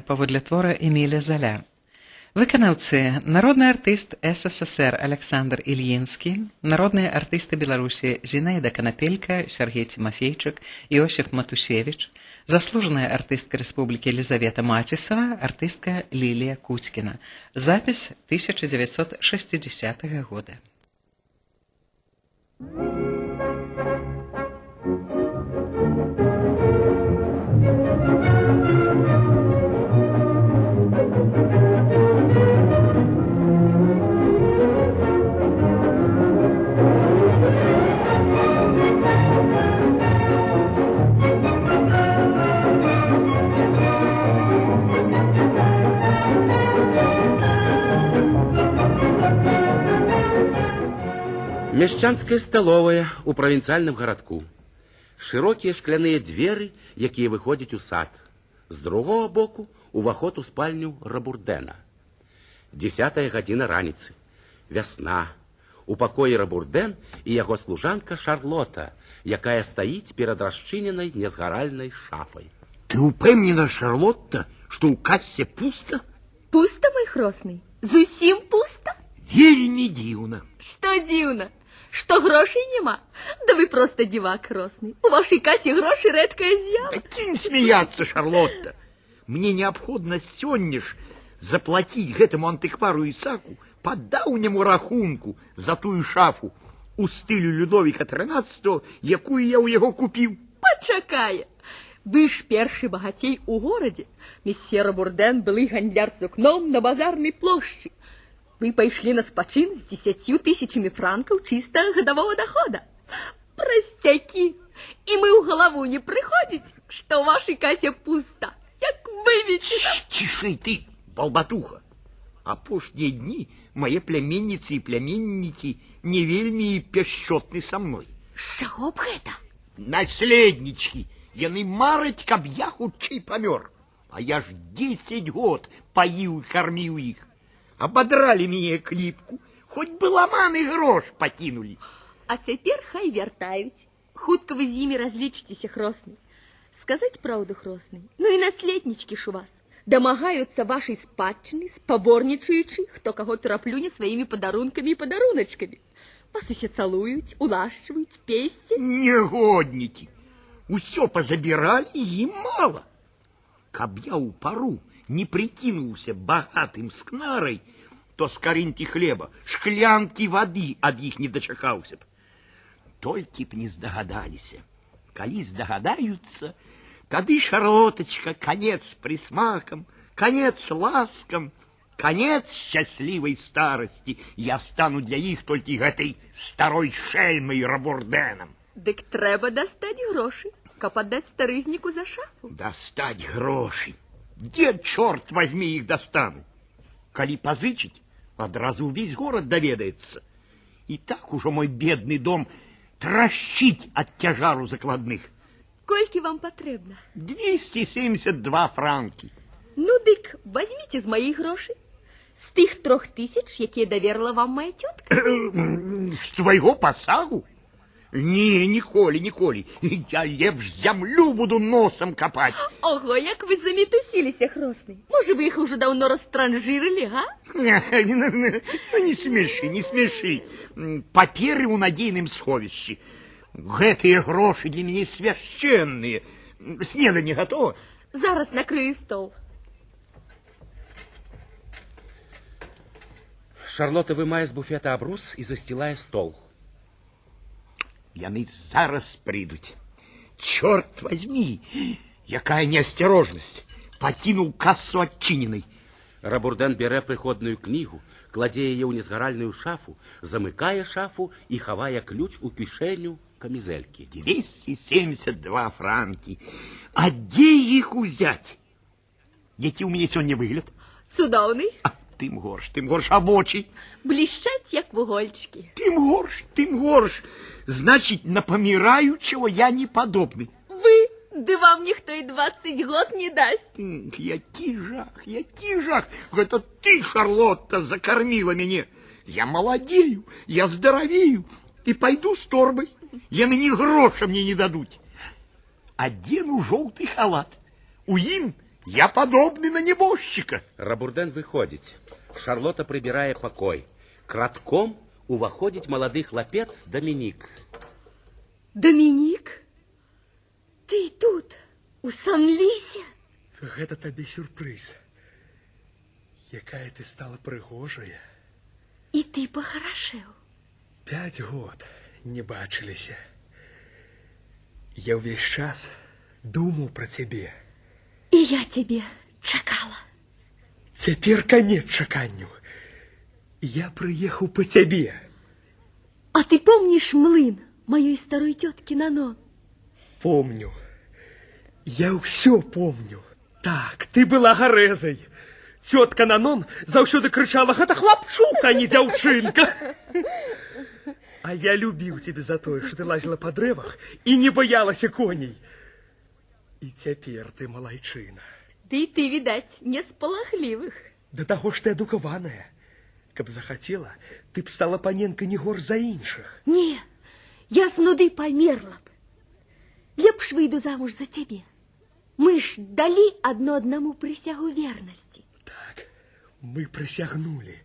паводле твора Эміля Заля. Выканаўцы народны артыст СССР Александр Ільінскі, народныя артысты Беларусі Зінаіда Канапелька, Сергей Тимофейчык, Іосиф Матусевич, заслужаная артыстка Рэспублікі Елизавета Мацісава, артыстка Лілія Куцькіна. Запіс 1960 года. Мяшчанская сталовая у правінцыяльным гарадку. Шырокія шкляныя дзверы, якія выходзяць у сад. З другого боку уваход у спальню Рабурдэна. 10 гадзіна раніцы. Вясна. У пакоі Рабурдэн і яго служанка Шарлота, якая стаіць перад расчыненай незгаральнай шафай. Ты упэўнена, Шарлотта, што ў кассе пуста? Пуста, мой хросны? Зусім пуста? Вельмі дзіўна. Што дзіўна? Што грошай няма? Да вы проста дзівак хросны. У вашай касе грошы рэдкая з'ява. Кінь смяяцца, Шарлотта. Мне неабходна сёння ж заплаціць гэтаму антыквару Ісаку па даўняму рахунку за тую шафу у стылю Людовіка XIII, якую я ў яго купіў. Пачакае. Вы ж першы багацей у горадзе. Месье Рабурдэн былы гандляр сукном на базарнай плошчы. Вы пайшлі на спачын з 10 000 франкаў чыстага гадавого дохода. Прастякі. І мы ў галаву не прыходзіць, што ў вашай касе пуста. Як выведзена. Цішэй ты, балбатуха. Апошнія дні мае пляменніцы і пляменнікі не вельмі пяшчотны са мной. З чаго б гэта? Наследнічкі. Яны мараць, каб я хутчэй памёр. А я ж 10 год паіў і карміў іх. Абадралі мяне кліпку, хоць бы ламаны грош пакінулі. А цяпер хай вяртаюць. Хутка вы з імі разлічыцеся, хросны. Сказаць праўду, хросны, ну і наследнічкі ж у вас. Дамагаюцца вашай спадчыны, спаборнічаючы, хто каго пераплюне сваімі падарункамі і падаруначкамі. Вас усе цалуюць, улашчваюць, песцяць. Негоднікі. Усё пазабіралі, ім мала. Каб я ў пару не прикинулся богатым скнарой, то скаринки хлеба, шклянки воды ад іх не дачакаўся б. Толькі б не здагадаліся. Калі здагадаюцца, тады, Шарлоточка, конец присмакам, конец ласкам, конец счастливой старости. Я стану для іх толькі гэтай старой шельмой Рабурдэнам. Дык трэба дастаць грошы, каб аддаць старызніку за шафу. Дастаць грошы. Где, черт возьми, их достану? Коли позычить, одразу весь город доведается. И так уже мой бедный дом трощить от тяжару закладных. Кольки вам потребно? 272 франки. Ну, дык, возьмите з моих грошей. З тых 3000, якія даверла вам моя тетка. З твоего посагу? Не, ніколі. Я лепш зямлю буду носом копать. Ого, як вы замітусіліся, хросны. Може, вы их уже давно растранжирили, га? Ну, не смеши. Паперы у надзейным сховішчы. Гэтыя грошы для мяне свяшчэнныя. Снеданне готово? Зараз накрыю стол. Шарлота вымае з буфета абрус і засцілае стол. Яны зараз придут. Черт возьми, якая неосторожность. Покинул кассу отчиненной. Рабурдэн бярэ прыходную кнігу, кладзе яе ў незгаральную шафу, замыкае шафу і хавае ключ у кішэню камізэлькі. 272 франки. А где их взять? Які у меня сегодня выгляд? Цудоўны. Тым горш, а вочы? Блішчаць, як вугольчики. Тым горш. Значит, на помираючего я не подобный. Вы? Да вам ніхто і 20 год не даст. Які жах. Это ты, Шарлотта, закормила меня. Я молодею, я здоровею и пойду с торбой. Яны ни гроша мне не дадут. Одену желтый халат. У ім Я подобный на небожчика. Рабурден выходит. Шарлота прибирае покой. Кратком уваходить молодый хлопец Доминик. Доминик? Ты тут, у Сан-Лісе? Гэта табе сюрприз. Якая ты стала прыгожая. И ты похорошел. 5 год не бачыліся. Я ўвесь час думаў пра цябе. И я тебе чакала. Цяпер канец чаканню. Я прыехаў па цябе. А ты помнишь млын моей старой тетки Нанон? Помню. Я ўсё помню. Так, ты была гарэзай. Тётка Нанон заўсёды крычала: гэта хлапчук, а не дзяўчынка. А я любіў цябе за тое, што ты лазіла па дрэвах і не баялася коней. І цяпер ты малайчына. Ды ты, видать, не з палахлівых. Да таго ж ты адукаваная. Каб захацела, ты б стала паненкай не горш за іншых. Не, я з нуды памерла б. Лепш выйду замуж за цябе. Мы ж далі адно аднаму прысягу вернасці. Так, мы прысягнулі.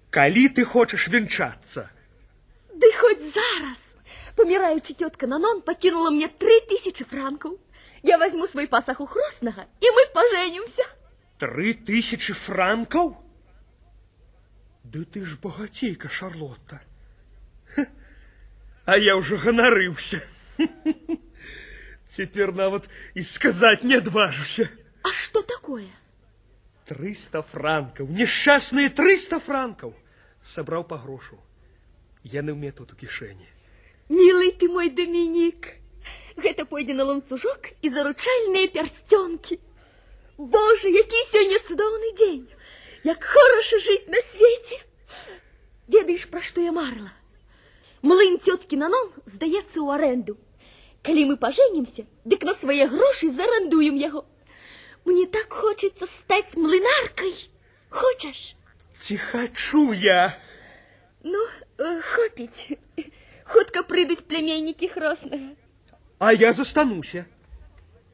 Калі ты хочаш венчацца? Ды хоць зараз. Помираючи тетка Нанон покинула мне 3000 франков. Я возьму свой пасах у Хроснага, и мы поженимся. 3000 франков? Да ты ж богатейка, Шарлотта. А я уже ганарыўся. Теперь нават и сказать не отважуся. А что такое? 300 франков, несчастные 300 франков. Собрал по грошу. Яны ў мне тут у кішэні. Милый ты мой Доминик. Гэта пойдзе на ланцужок и заручальные перстёнки. Боже, який сёння цудоўны дзень. Як хорошо жить на свете. Ведаеш, пра што я марыла? Млын тёткі Нанон здаецца ў аренду. Калі мы поженимся, дык на свае грошы зарандуем яго. Мне так хочется стать млынаркой. Хочешь? Ці хачу я. Ну, хопіць. Хутка прыйдуць племяннікі Хроснага. А я застануся.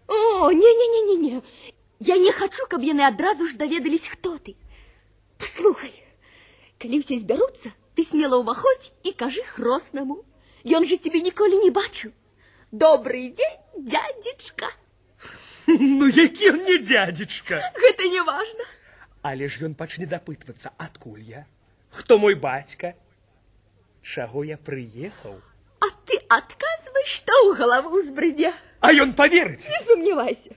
О, не. Я не хочу, каб яны адразу ж даведались, хто ты. Послухай, калі ўсе збяруцца, ты смело ўваходзь і кажы Хроснаму. Ён же тебе ніколі не бачыў. Добрый день, дядзечка. Ну, які он не дядзечка. Гэта не важно. Але ж ён пачне дапытвацца, адкуль я? Хто мой бацька? Чаго я прыехаў? А ты адказвай, што ў галаву ўзбрыдзе. А ён паверыць? Не сумнявайся.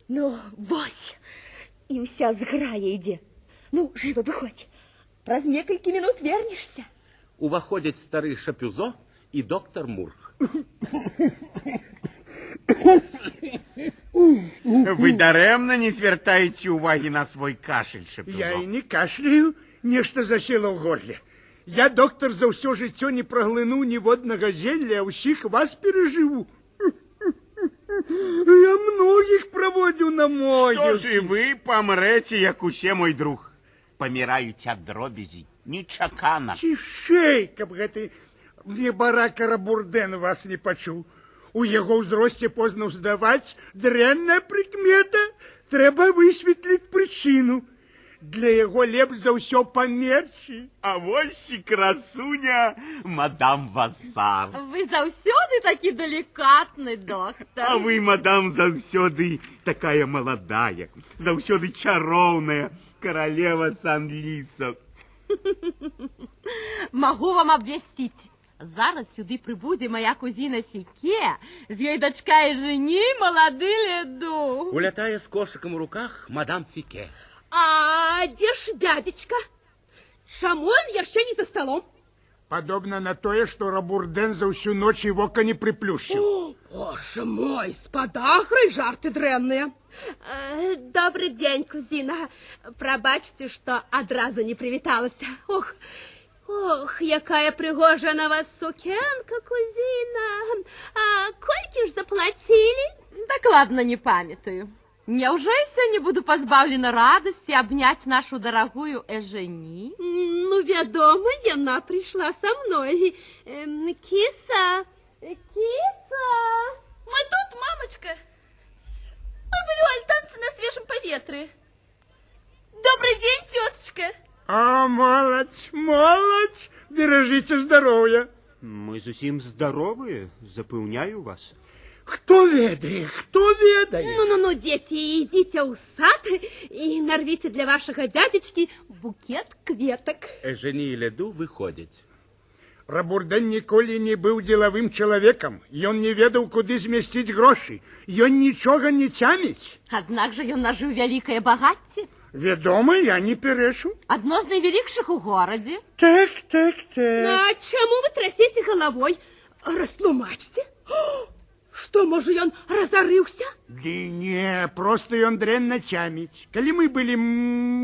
Ну, вось, і ўся зграя ідзе. Ну, жыва выходзь. Праз некалькі мінут вернешся. Уваходять стары Шапюзо і доктор Мур. Вы дарэмна не звяртаеце ўвагі на свой кашель, Шапюзо. Я і не кашляю, нешта засела ў горле. Я, доктор, за ўсё жыццё не праглыну ніводнага зелля, а ўсіх вас перажыву. Я многіх праводзіў на могілкі. Што ж і вы памрэце, як усе, мой друг. Паміраюць ад дробязі, нечакана. Цішэй, каб гэты небарака Рабурден вас не пачуў. У яго ўзросце позна ўздаваць, дрэнная прыкмета. Трэба высветліць прычыну. Для яго лепш за ўсё памерці. А вось і красуня, мадам Васар. Вы заўсёды такі далікатны, доктор. А вы, мадам, заўсёды такая маладая, заўсёды чароўная, королева Сан-Ліса. Могу вам абвясціць. Зараз сюды прыбудзе моя кузіна Фіке, з ёй дачка і жені малады леду. Улятае з кошыкам у руках мадам Фіке. А дзе ж дядзечка? Чаму ён яшчэ не за сталом? Падобна на тое, што Рабурден за ўсю ноч і вока не прыплюшчыў. О, боже мой, спадахрай жарты дрэнныя. Добрый дзень, кузіна. Прабачце, што адразу не прывіталася. Ох, якая прыгожая на вас сукенка, кузіна. А колькі ж заплацілі? Дакладна не памятаю. Няўжо я сёння буду пазбаўлена радасці абняць нашу дарагую Эжені? Ну, вядома, яна прыйшла са мной. Кіса! Кіса! Мы тут, мамочка. люблю альтанцы на свежем поветры. Добрый день, теточка. О, молодь, молодь, бережите здоровья. Мы зусім здоровые, запевняю вас. Кто ведает, кто ведает? Ну, дети, идите в сад и нарвите для вашего дядечки букет кветок. Жені і леду выходять. Рабурден ніколи не быў деловым человеком. Ён не ведаў, куды змясціць грошы. Ён нічога не цяміць. Аднак жа ён нажыў вялікае багацце. Вядома, я не перешу. Адно з найвялікшых у горадзе. Так. А чему вы трясете головой? Растлумачьте. Что, может, он разорился? Да не, просто ён дрэнна цяміць. Калі мы былі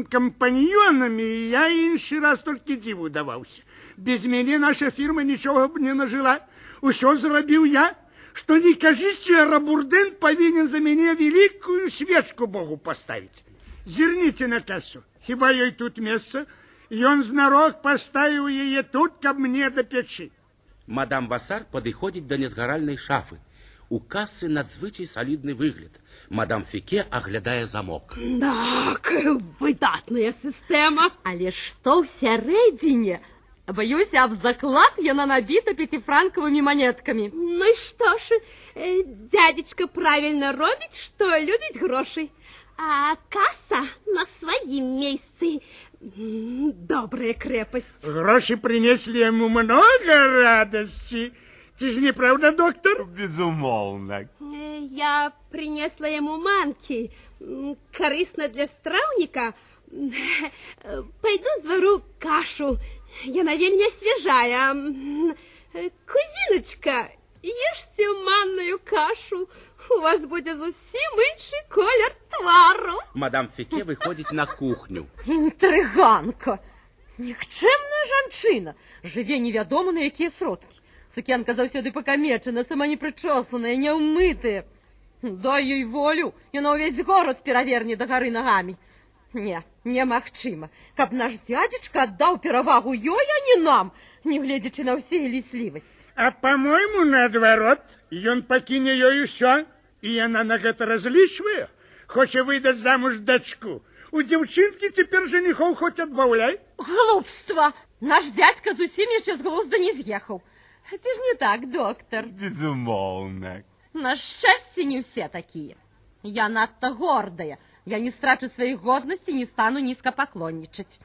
кампаньёнамі, я іншы раз толькі дзіву даваўся. Без мяне наша фірма нічога б не нажыла. Усё зрабіў я. Што не кажыце, Рабурден павінен за мяне великую свечку Богу поставить. Зірніце на кассу. Хіба ёй тут месца? Ён знарок поставіў яе тут, каб мне да печы. Мадам Васар падыходзіць да незгаральнай шафы. У кассы надзвычай салідны выгляд. Мадам Фіке аглядае замок. Так, выдатная сістэма. Але што ўсярэдзіне? Боюся, аб заклад яна набіта 5-франковыми монетками. Ну и что ж, дядечка правильно робит, что любит гроши. А касса на своем месте. Добрая крепость. Гроши принесли ему много радости. Ты же не правда, доктор? Безумовно. Я принесла ему манки. Корисно для стравника. Пойду с двору кашу. Яна вельмі свежая. Кузіночка, ешьте манную кашу. У вас будет зусім іншы колер твару. Мадам Фіке выходзіць на кухню. Інтрыганка. Нікчэмная жанчына. Жыве невядома на якія сродкі. Сукенка заўсёды пакамечана, сама непрычосаная, няўмытая. Дай ёй волю, яна ўвесь горад пераверне да гары нагамі. Не, немагчыма, каб наш дядзечка аддаў перавагу ёй, а не нам, не гледзячы на ўсе ліслівасць. А по-моему, наадварот, ён пакіне ёй усё, і яна на гэта разлічвае. Хоча выдаць замуж дачку. У дзяўчынкі цяпер жаніхоў хоць адбаўляй. Глупства! Наш дядька зусім яшчэ з глузду не з'ехаў. Ці ж не так, доктор? Безумовно. На шчасце, не ўсе такія. Я надта гордая. Я не страчу сваіх годнасці, не стану нізка паклоннічаць.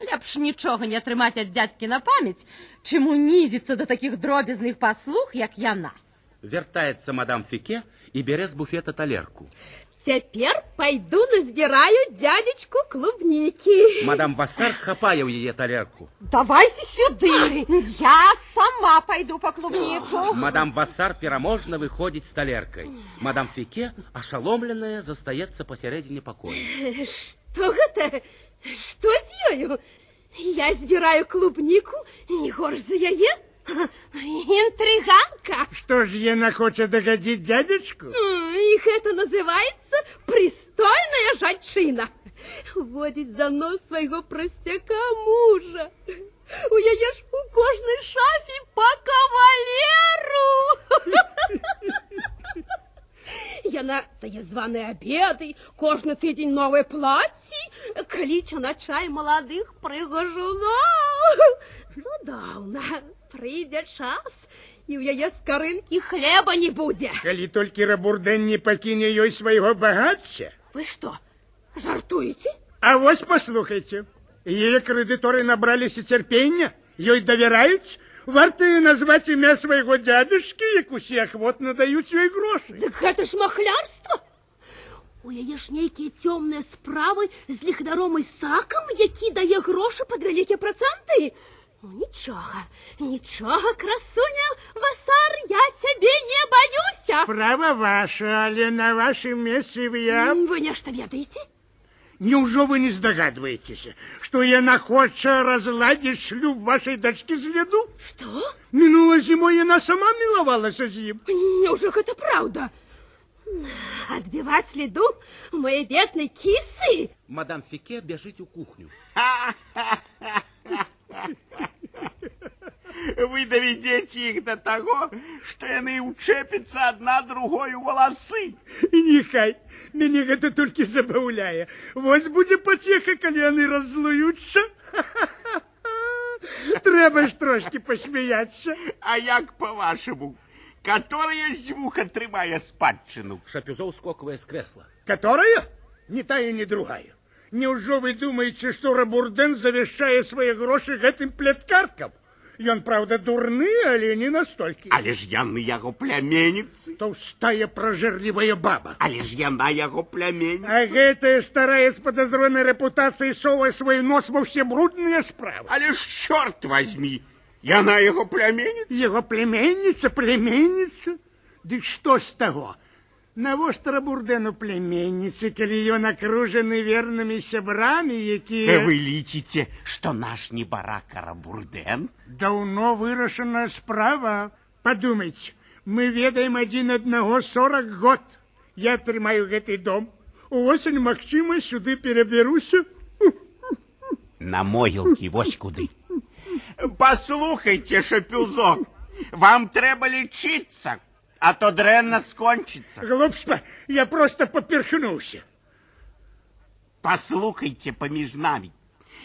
Лепш нічога не атрымаць ад дядькі на памяць, чым унізіцца да такіх дробязных паслуг, як яна. Вяртаецца мадам Фіке і бярэ з буфета талерку. Теперь пойду назбираю дядечку клубники. Мадам Васар хапае ў яе талерку. Давайте сюды. Я сама пойду по клубнику. Мадам Васар пераможна выходзіць з талеркай. Мадам Фіке, ашаломленая, застаецца пасярэдзіне пакоя. Что это? Что с ёю? Я збираю клубнику, не горш за яе? Интриганка. Что ж, яна хоча дагадзіць дядечку? Их это называется пристойная жанчына. Водить за нос своего простяка мужа. У яе ж у кожнай шафе по кавалеру. Яна дае званыя обеды, кожны тыдзень новое платье, кліча на чай маладых прыгажуноў. Задаўна. Прыйдзе час, і ў яе скарынкі хлеба не будзе. Калі толькі Рабурден не пакіне ёй свайго багацця. Вы што, жартуеце? А вось паслухайце. Яе крэдыторы набраліся цярпення, ёй давяраюць. Варта назваць імя свайго дзядушкі, як усе ахвотна даюць ёй грошы. Дык гэта ж махлярства. У яе ж нейкія цёмныя справы з ліхдаром Ісакам, які дае грошы пад вялікія працэнты. Нічога, нічога, красуня Васар, я цябе не баюся. Справа ваша, але на вашым месцы я... Вы нешта ведаеце? Неужо вы не здогадываетесь, что яна хоча разладзіць шлюб вашей дачкі з леду? Што? Мінулай зімой яна сама мілавалася з ім. Неужо гэта праўда? Адбіваць леду моей беднай кісы? Мадам Фіке бяжыць у кухню. вы доведете их до того, что яны учепятся одна другой у волосы. Нехай, мяне гэта толькі забаўляе. Вось будзе пацеха, калі яны раззлуюцца. Трэба ж трошки посмеяться. А як по-вашему, которая з двух атрымае спадчыну? Шапюзо ускоквае з крэсла. Которая? Не та і не другая. Неужо вы думаете, что Рабурден завяшчае свае грошы гэтым плеткаркам? Ён, правда, дурны, але не настолькі. Але ж яны яго пляменніцы. Таўстая пражэрлівая баба. Але ж яна яго пляменніца. А гэтая старая з падазронай рэпутацыяй совае свой нос ва ўсе брудныя справы. Але ж, чорт возьми, яна яго пляменніца. Яго племенніца? Дык што з таго? Навошта Рабурдену племенніцы, калі ён акружаны вернымі сябрамі, якія... Вы лічыце, што наш небарака Рабурден? Даўно вырашаная справа. Подумайце, мы ведаем адзін аднаго 40 год. Я трымаю гэты дом. Увосень, магчыма, сюды перабяруся. На могілкі, вось куды. Паслухайце, Шапюзо, вам трэба лічыцца, а то дрэнна скончыцца. Глупства, я просто поперхнуўся. Паслухайце паміж намі.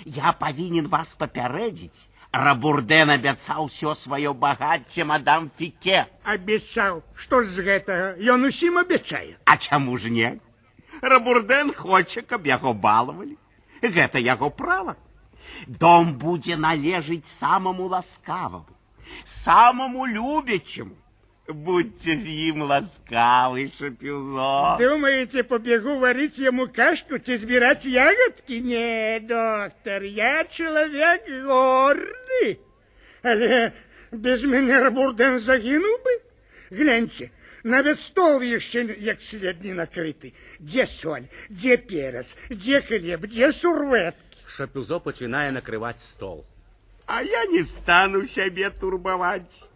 Я павінен вас папярэдзіць. Рабурден абяцаў усё сваё багацце мадам Фіке. Абяцаў? Што ж з гэтага? Ён усім абяцае. А чаму ж не? Рабурден хоча, каб яго балавалі. Гэта яго права. Дом будзе належыць самаму ласкаваму, самаму любячаму. Будьте з ім ласкавы, Шапюзо. Думаете, побегу варить ему кашку, ці збирать ягодки? Не, доктор, я человек гордый. Але без меня Рабурден загинул бы. Гляньте, навіть стол еще як след не накрытый. Где соль, где перец, где хлеб, где сурветки? Шапюзо пачынае накрываць стол. А я не стану сябе турбаваць.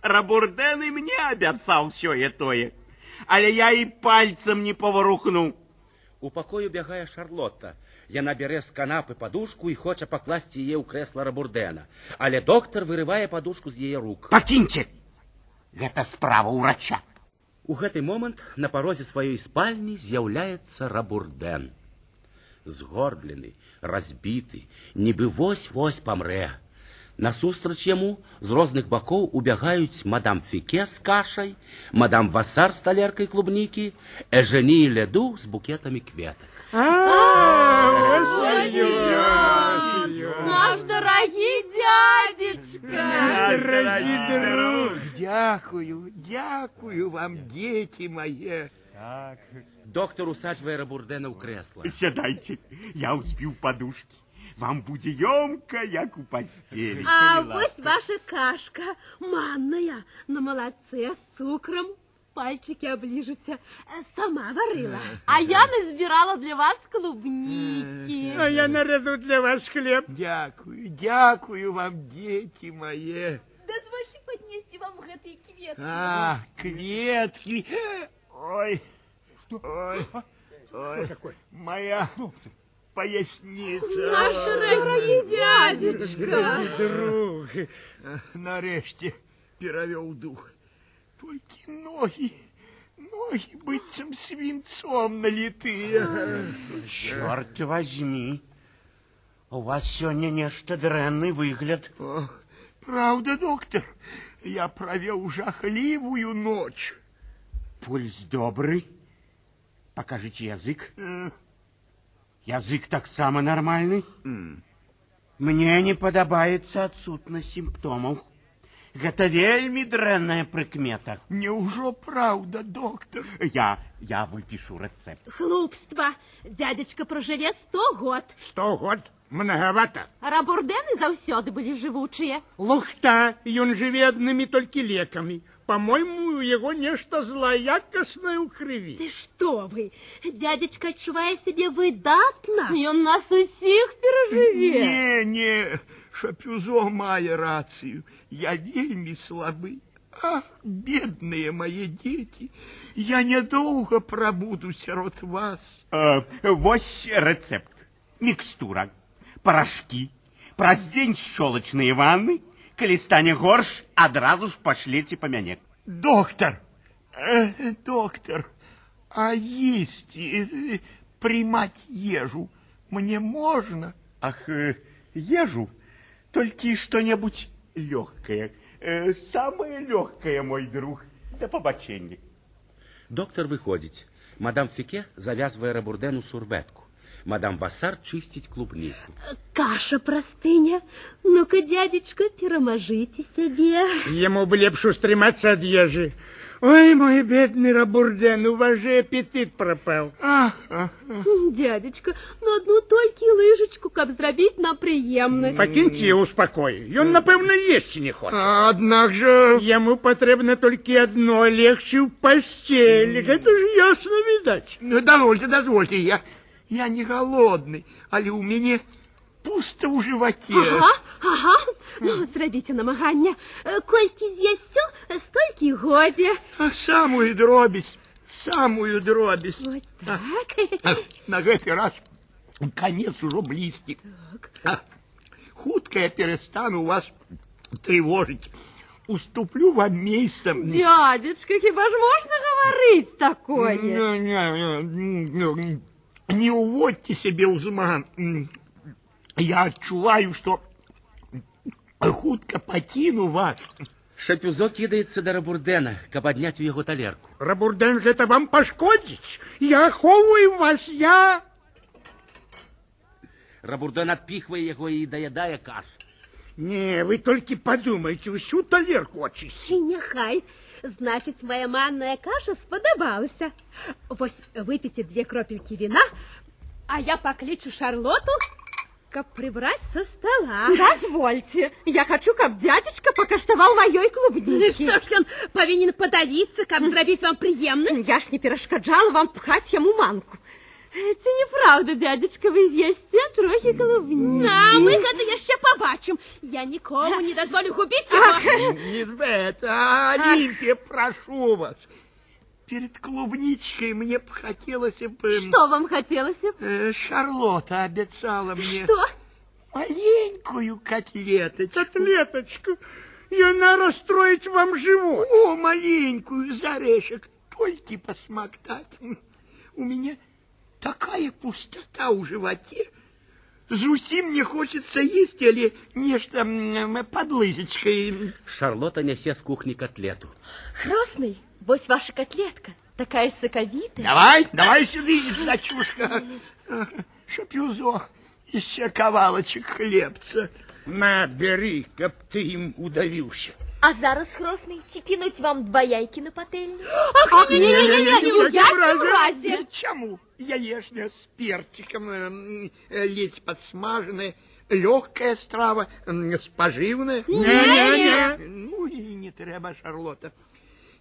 Рабурден і мне абяцаў сёе-тое, але я і пальцам не паварухну. У пакою бягае Шарлотта. Яна бярэ з канапы падушку і хоча пакласці яе ў крэсла Рабурдена. Але доктар вырывае падушку з яе рук. Пакіньце! Гэта справа ўрача. У гэты момант на парозе сваёй спальні з'яўляецца Рабурден. Згорблены, разбіты, нібы вось-вось памрэ. Насустрач яму з розных бакоў убягаюць мадам Фіке з кашай, мадам Васар з талеркай клубнікі, Эжені і Леду з букетамі кветак. Наш дорогий дядечка! Дорогий друг! Дякую вам, дети мои. Так. Доктор усаджвае Рабурдена ў крэсла. Сядайце, я ўспіў падушкі. Вам будзе ёмка, як у пасцелі. А вось ваша кашка, манная, на молодце, с цукром. Пальчики оближете. Сама варила. А я назбирала для вас клубники. А я нарезал для вас хлеб. Дякую вам, дети мои. Дозвольте поднести вам гэтые кветки. А, кветки. Ой, ой, моя поясница. Наш дорогий дядечка. Друг. Нарешті перевел дух. Только ноги быццам свинцом налитые. Черт возьми, у вас сегодня нечто дрэнный выгляд. Правда, доктор? Я провел жахливую ночь. Пульс добрый. Покажите язык. Язык так само нормальный. Мне не падабаецца адсутнасць сімптомаў. Гэта вельмі дрэнная прыкмета. Неужо правда, доктор? Я выпишу рецепт. Хлупство. Дядечка проживе 100 год. 100 год? Многовато. Рабурдены заўсёды былі жывучыя. Лухта, ён жыве аднымі толькі лекамі. По-моему, у яго нешта злоякаснае ў крыві. Ты что вы? Дядечка адчувае сябе выдатна. Ён нас усіх перажыве. Не, Шапюзо мае рацию. Я вельмі слабы. Ах, бедные мои дети. Я недолго пробуду сярод вас. Вось рецепт. Микстура, порошки, праз дзень щелочные ванны, Калі стане горш, адразу ж пашліце па мяне. Доктор, доктор, а есть, примать ежу мне можно? Ах, ежу? Только что-нибудь легкое. Самое легкое, мой друг. Да побачення. Доктор выходит. Мадам Фике завязывая Рабурдену сурветку. Мадам Вассар чистить клубнику. Каша простыня. Ну-ка, дядечка, переможите себе. Ему бы лепш устрематься от ежи. Ой, мой бедный Рабурден, у вас же аппетит пропал. Дядечка, ну одну только лыжечку, каб зрабіць на прыемнасць. Покиньте его в покое. Он, напевно, есть не хочет. Однако же... Ему потребно только одно, легче в постели. Это же ясно видать. Ну, дозвольте, я не голодный, але у меня пусто у животе. Ага. Ну, зрабіце намаганне. Колькі з'ясцё, столькі і годзе. Самую дробязь. Вот так. На гэты раз конец ужо близкий. Хутка я перестану вас тревожить. Уступлю вам место. Дядечка, хіба ж можна говорить такое? Не уводьте себе узман. Я отчуваю, что хутка покину вас. Шапюзо кидается до Рабурдена, каб поднять в его талерку. Рабурден, это вам пошкодить. Я аховываю вас, я... Рабурден отпихивая его и доедая кашу. Не, вы только подумайте, всю талерку очистите. Няхай. Значит, моя манная каша сподобалася. Вось выпейте 2 кропельки вина, а я покличу Шарлоту, каб прибрать со стола. Дозвольте, я хочу, каб дядечка покаштовал моей клубники. Что ж он повинен подавиться, каб зрабіць вам приемность? Я ж не перешкоджала вам пхать ему манку. Ці неправда, дядечка, вы з'їсте трохи клубники. А мы гэта яшчэ побачим. Я никому не дозволю губить его. Лизбета, Олимпия, прошу вас. Перед клубничкой мне бы хотелось бы... Что вам хотелось? Шарлотта обещала мне... Что? Маленькую котлеточку. Котлеточку. И она расстроить вам живот. О, маленькую, зарешек. Только посмоктать. У меня такая пустота у животе. Зусім не хочется есть или нечто под лыжечкой. Шарлотта несе с кухни котлету. Хросный, вось ваша котлетка, такая соковитая. Давай сюда, дочушка. Шапюзо, еще ковалочек хлебца. На, бери, каб ты им удавился. А зараз, Хросный, ці кинуть вам 2 яйки на пательню? Ах, не-не-не, в якім разе. Чему? Яешня с перчиком, ледь подсмаженная, легкая страва, споживная. Не-не-не. Ну и не треба, Шарлотта.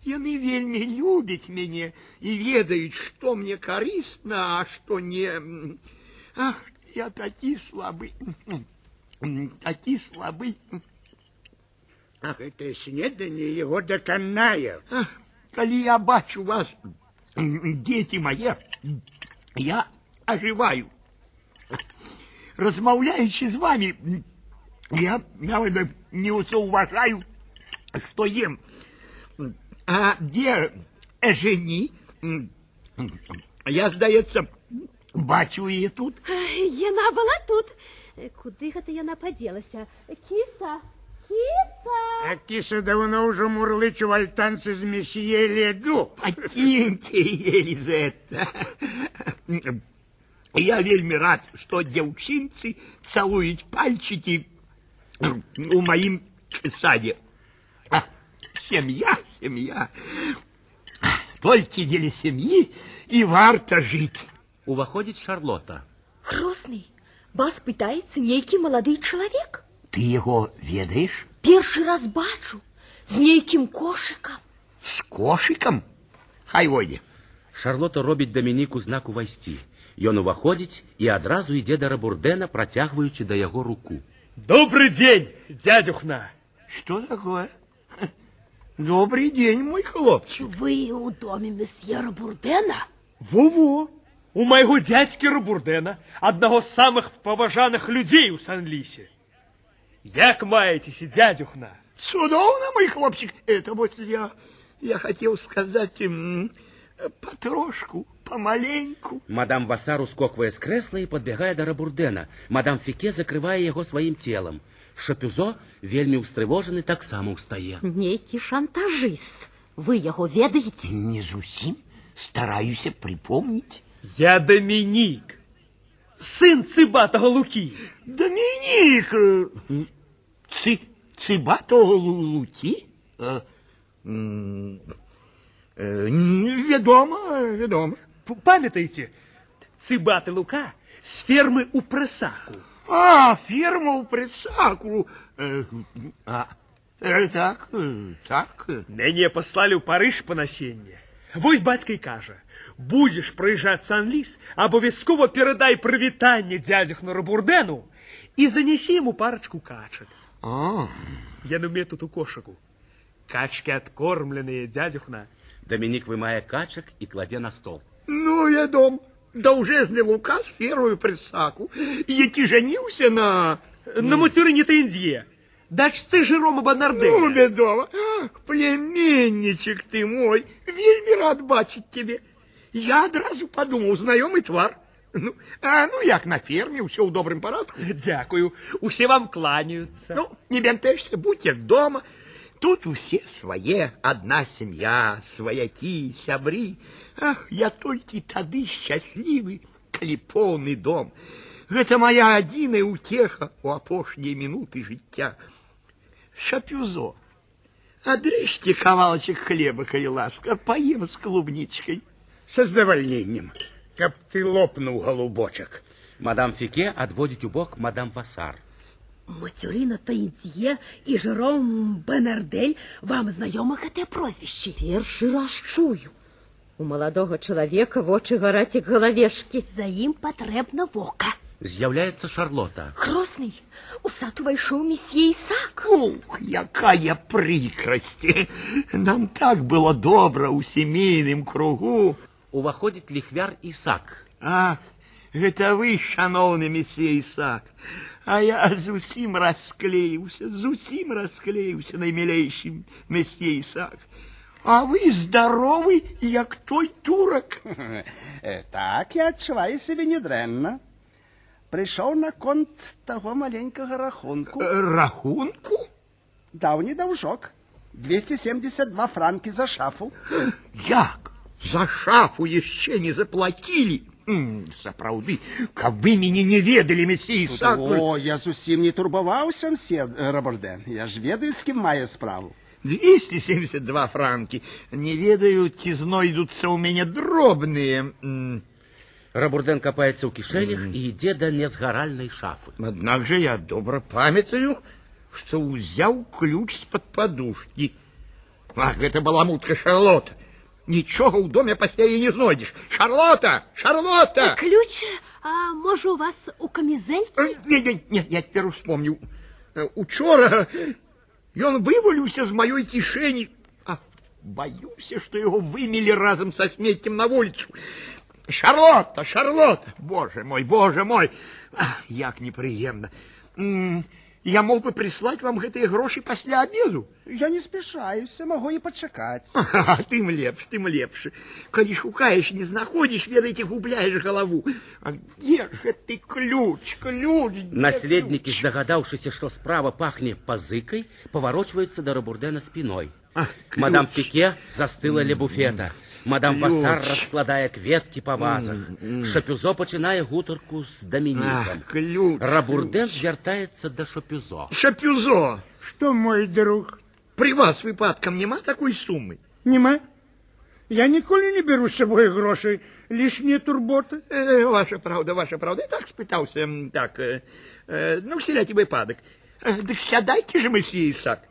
Яны вельмі любяць мяне и ведаюць, что мне корыстно, а что не... Ах, я такі слабый. Такі слабый. Ах, это снедание его доконае. Коли я бачу вас, дети мои, я оживаю. Размаўляючи с вами, я не уважаю, что ем. А где жени? Я, здаецца, бачу її тут. Яна была тут. Куды гэта яна падзелася? Кіса! Киса! А киса давно уже мурлычет в альтанце с месье Леду. Потиньте, Елизавета. Я вельми рад, что девчинцы целуют пальчики у моим саде. Семья. Только для семьи и варто жить. Уваходит Шарлотта. Хросный, вас пытается некий молодый человек. Ты его ведаешь? Перший раз бачу. З нейким кошиком. С кошиком? Хай войде. Шарлотта робить Доминику знак увайсти. Ён уваходить и одразу идет до Рабурдена, протягиваючи до его руку. Добрый день, дядюхна. Что такое? Добрый день, мой хлопчик. Вы у доме месье Рабурдена? Во-во. У моего дядьки Рабурдена, одного з самых поважаних людей у Сан-Лисе. Як маєтеся, дядюхна? Цудовно, мой хлопчик. Это вот я хотел сказать потрошку, помаленьку. Мадам Васар ускоквае з крэсла і падбягае да Рабурдэна. Мадам Фіке закрывае яго сваім целам. Шапюзо, вельмі ўстрывожаны, таксама ўстае. Нейкі шантажыст. Вы яго ведаеце? Не зусім. Стараюся припомнить. Я Домінік, сын Цыбатага Лукі. Доминик! Цыбатого Луки? Ведомо. Памятаеце, Цыбаты Лука з фермы ў Прэсаку. Ферма ў Прэсаку. Так. Мяне паслалі ў Парыж па насенне. Вось бацька і кажа, будзеш прыязджаць Сан-Ліс, абавязкова перадай прывітанне дядзюхну Рабурдэну і занясі яму парачку качак. Яны мне тут у кошыку. Качкі адкормленыя, дядзюхна. Дамінік вымае качак і кладзе на стол. Ну, вядом, даўжэзны Лука з фермою Прэсаку, які жаніўся на Матюрыне Тэндзье, дачцы Жэрома Банардэля. Ну, вядома. Племянничек ты мой, вельмі рад бачыць тебе. Я адразу подумаў, знаёмы твар. Ну, як на ферме, ўсё ў добрым парадку. Дякую, усе вам кланяюцца. Ну, не бянтэжся, будь як дома. Тут усе свае, адна сям'я, сваякі, сябры. Я толькі тады шчаслівы, калі поўны дом. Гэта моя адзіная ўцеха ў апошнія мінуты жыцця. Шапюзо, адрыжце кавалачак хлеба, калі ласка, паем з клубнічкай. Со задавальненнем, каб ты лопнуў, голубочак. Мадам Фіке адводзіць у бок мадам Васар. Матюрина Тэндзье і Жэром Банардель, вам знаёмы гэтыя прозвішчы? Першы раз чую. У маладога чалавека вочы гараць як галавешкі. За ім патрэбна вока. З'яўляецца Шарлота. Грозный, у сад увайшоў месье Ісак. Якая прыкрасць. Нам так было добра ў сямейным кругу. Уваходзіць ліхвяр Ісак. Гэта вы, шаноўны месье Ісак. А я зусім расклеіўся, наймілейшым месье Ісак. А вы здаровы, як той турак. Так, я адчуваю сябе нядрэнна. Прыйшоў на конт таго маленькага рахунку. Рахунку? Даўні даўжок. 272 франкі за шафу. Як? За шафу яшчэ не заплатілі? Сапраўды, каб вы мяне не ведалі, месье Ісак. Я зусім не турбаваўся, мсье Рабурдэн. Я ж ведаю, з кім маю справу. 272 франкі. Не ведаю, ці знойдуцца ў мяне дробныя. Рабурдэн капаецца ў кішэнях і ідзе да незгаральнай шафы. Аднак жа я добра памятаю, што ўзяў ключ з-пад падушкі. Гэта баламутка Шарлота. Нічога ў доме пасля яе не знойдзеш. Шарлота! Ключ, можа, у вас у камізэльцы? Не, я цяпер успомніў. Учора ён вываліўся з маёй кішэні. Баюся, што яго вымелі разам са смеццем на вуліцу. Шарлота! Боже мой! Як непрыемна. Я мог бы прислать вам гэтыя грошы пасля обеду. Я не спешаюся, магу і пачакаць. Тым лепш. Калі шукаеш, не знаходзіш, ведаеце, губляеш галаву. Дзе ж гэты ключ? Наследнікі, здагадаўшыся, што справа пахне пазыкай, паварочваюцца да Рабурдэна спіной. Мадам Фіке застыла ля буфета. Мадам Васар раскладае кветкі па вазах. Шапюзо пачынае гутарку з Дамінікам. Рабурдэн звяртаецца да Шапюзо. Шапюзо! Што, мой друг? Пры вас выпадкам няма такой сумы? Нема. Я ніколі не беру з сабой грошай. Лішнія турботы. Ваша праўда. Я так спытаўся. Усялякі выпадак. Дык сядайце же, месье Ісак.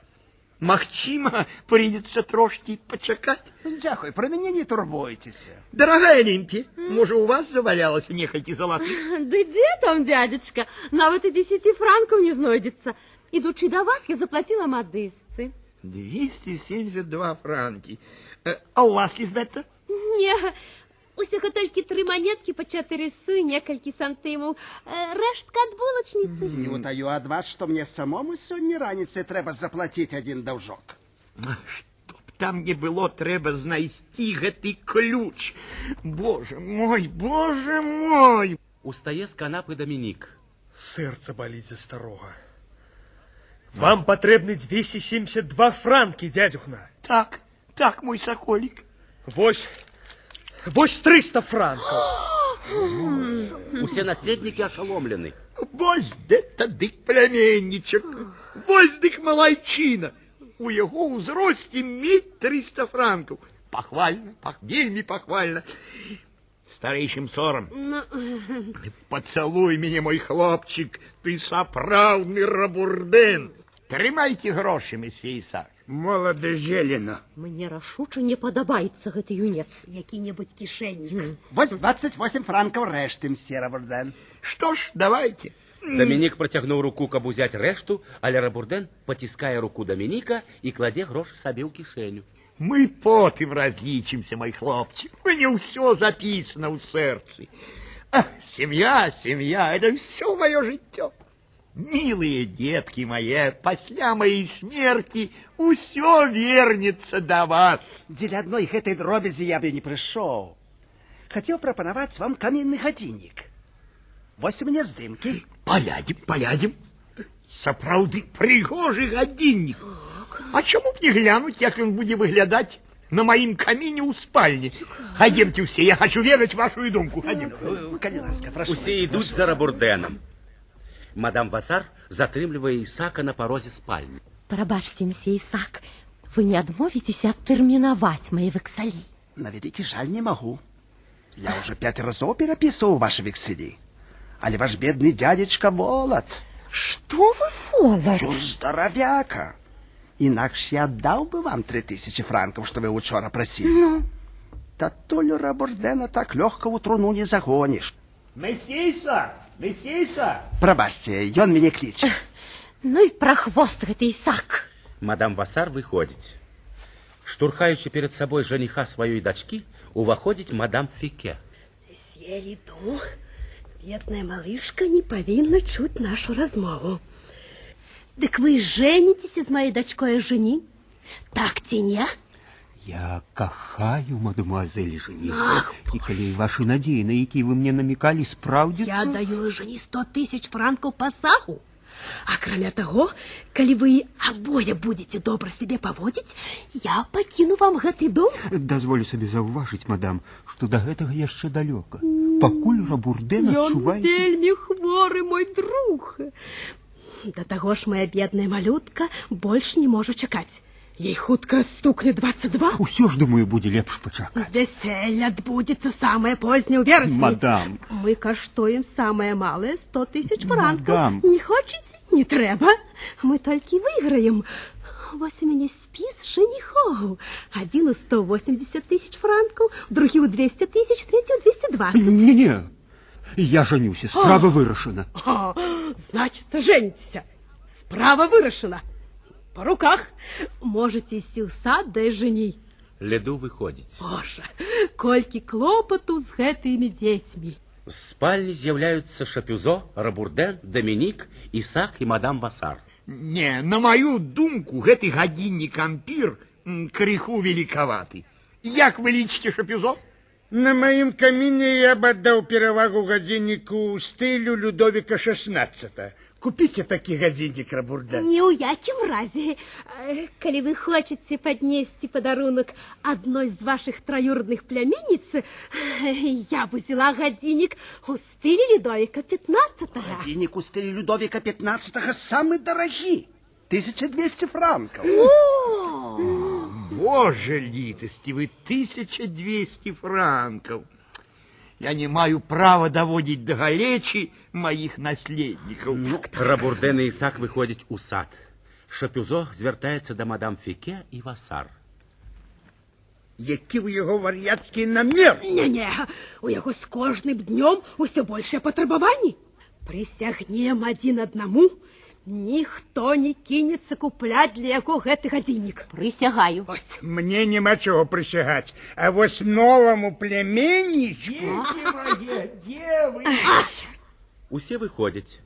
Магчыма, прыйдзецца трошкі пачакаць. Дзякуй, пра мяне не турбуйцеся. Дарагая Лімпі, можа, у вас завалялася некалькі залатых? Да дзе там, дядзечка? Нават і 10 франкаў не знойдзецца. Ідучы да вас, я заплатила мадысцы. 272 франкі. А у вас, Лізбета? Не, Усяго толькі 3 манеткі па 4 су, некалькі сантымаў. Рэштка ад булачніцы. Не утаю ад вас, што мне самому сёння раніцай трэба заплаціць адзін даўжок. Чтоб там не было, трэба знайсці гэты ключ. Боже мой, боже мой! Устае з канапы Дамінік. Сэрца баліць за старога. Вам патрэбны 272 франкі, дядюхна. Так, так, мой саколік. Вось 300 франкаў. Усе наследнікі ашаломлены. Вось гэта дык пляменнічак, вось дык малайчына. У яго ўзросце мець 300 франкаў. Пахвальна, вельмі пахвальна. Старэйшым сорам. Пацалуй мяне, мой хлопчык, ты сапраўдны Рабурдэн. Трымайце грошы, месье Ісак. Молода зелена. Мне рашуча не падабаецца гэты юнец, які-небудзь кішэннік. Вось 28 франкаў рэшты, мсье Рабурдэн. Што ж, давайте. Дамінік працягнуў руку, каб узяць рэшту, але Рабурдэн паціскае руку Дамініка і кладзе грошы сабе ў кішэню. Мы потым разлічымся, мой хлопчик. Мне ўсё запісана ў сэрцы. Сем'я, это ўсё маё жыццё. Милые детки мои, пасля моей смерти усё вернется до вас. Дзеля адной гэтай дробязі я бы не прыйшоў. Хацеў прапанаваць вам камінны гадзіннік. Вось у мяне здымкі. Палядзім. Сапраўды прыгожы гадзіннік. А чаму б не глянуць, як ён будзе выглядаць на маім каміне ў спальні? Хадземце ўсе, я хочу ведаць вашу думку. Хадзем. Калі ласка, прашу. Усе ідуць за Рабурдэнам. Мадам Васар затрымлівае Ісака на парозе спальні. Прабачце, мсье Ісак, вы не адмовіцеся адтэрмінаваць мае вексалі? На вялікі жаль не магу. Я ўжо 5 разоў перапісваў вашы вексалі. Але ваш бедны дядзечка волат. Што вы волат? Чур здаравяка. Інакш я аддаў бы вам 3000 франкаў, што вы учора прасілі. Татулю Рабурдэна так лёгка ў труну не загоніш. Месье Ісак! Прабачце, ён мяне кліча. Ну і прахвост гэты Ісак. Мадам Васар выходзіць. Штурхаючы перед сабой жаніха сваёй дачкі, уваходзіць мадам Фіке. Месье Ліду, бедная малышка не павінна чуць нашу размову. Дык вы жэніцеся з маёй дачкой жені? Так ці не? Я кахаю, мадемуазель жених. І калі ваші надії, на які ви мне намікалі, спраўдзяцца... Я даю жені 100 000 франкаў пасагу. Акрамя таго, калі вы абое будете добра себе паводзіць, я пакіну вам гэты дом. Дазволю сабе заўважыць, мадам, што да гэтага яшчэ далёка. Пакуль Рабурдэн адчувае... Ён вельмі хворы, мой друг. Да таго ж моя бедная малютка больш не можа чакаць. Ей хутка стукне 22. Усё ж, думаю, будзе лепш пачакаць. Веселье адбудзецца самае позняе ў верасні. Мадам. Мы каштуем самае малае 100 000 франкаў. Мадам. Не хочаце? Не трэба. Мы толькі выйграем. Вось у мяне спіс жаніхоў. Адзін у 180 000 франкаў, другі ў 200 000, трэці ў 220. Не, я жанюся, справа вырашана. Значыцца, жэніцеся. Справа вырашана. По руках. Можете ісці ў сад, да і жені. Ліду выходзіць. Боже, колькі клопату з гэтымі дзецьмі. З спальні з'яўляюцца Шапюзо, Рабурдэн, Дамінік, Ісак і мадам Васар. Не, на мою думку, гэты гадзіннік ампір крыху великаваты. Як вы лічыце, Шапюзо? На маім каміне я б аддаў перавагу гадзінніку ў стылю Людовіка XVI. Купіце такі гадзіннік, Рабурдэн. Ні ў якім разе. Калі вы хочаце паднесці падарунак адной з вашых траюрдных пляменніц, я б узяла гадзіннік у стылі Людовіка XV. Гадзінік у стылі Людовіка XV самы дарагі. 1200 франкаў. Боже літасці, вы 1200 франкаў. Я не маю права даводзіць да галечы маіх наследнікаў. Рабурдэн і Ісак выходзяць у сад. Шапюзо звяртаецца да мадам Фіке і Васар. Які ў яго вар'яцкі намер? Не-не, у яго з кожным днём усё большыя патрабаванні. Прысягнем адзін аднаму, Ніхто не кинется купляць для яго гэты гадзіннік. Прысягаю. Мне няма чого присягаць. А вось новому племянничку... Усе выходзяць.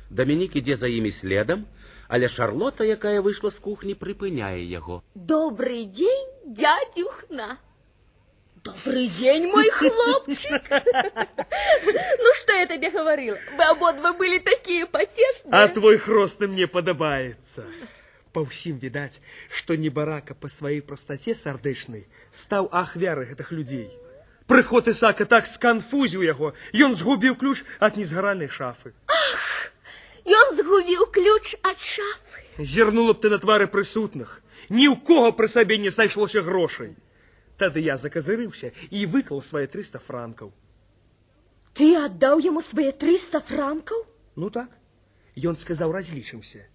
Дамінік ідзе за імі следам, але Шарлота, якая выйшла з кухні, прыпыняе яго. Добрый день, дядюхна. Добрый день, мой хлопчик. Ну, что я тебе говорила? Вы ободва были такие потешные. А твой хростный мне подобается. По всем видать, что небарака по своей простоте сардычнай стал ахвярой гэтых людей. Прыход Ісака так сканфузіў яго, ён згубіў ключ от незгаральной шафы. Ах, ён згубіў ключ от шафы. Зірнула б ты на твары прысутных. Ні ў кого пры сабе не знайшлося грошай. Тады я закозырыўся і выклаў свае 300 франкаў. Ты отдал ему свои 300 франков? Ну так. Ён сказаў, разлічымся.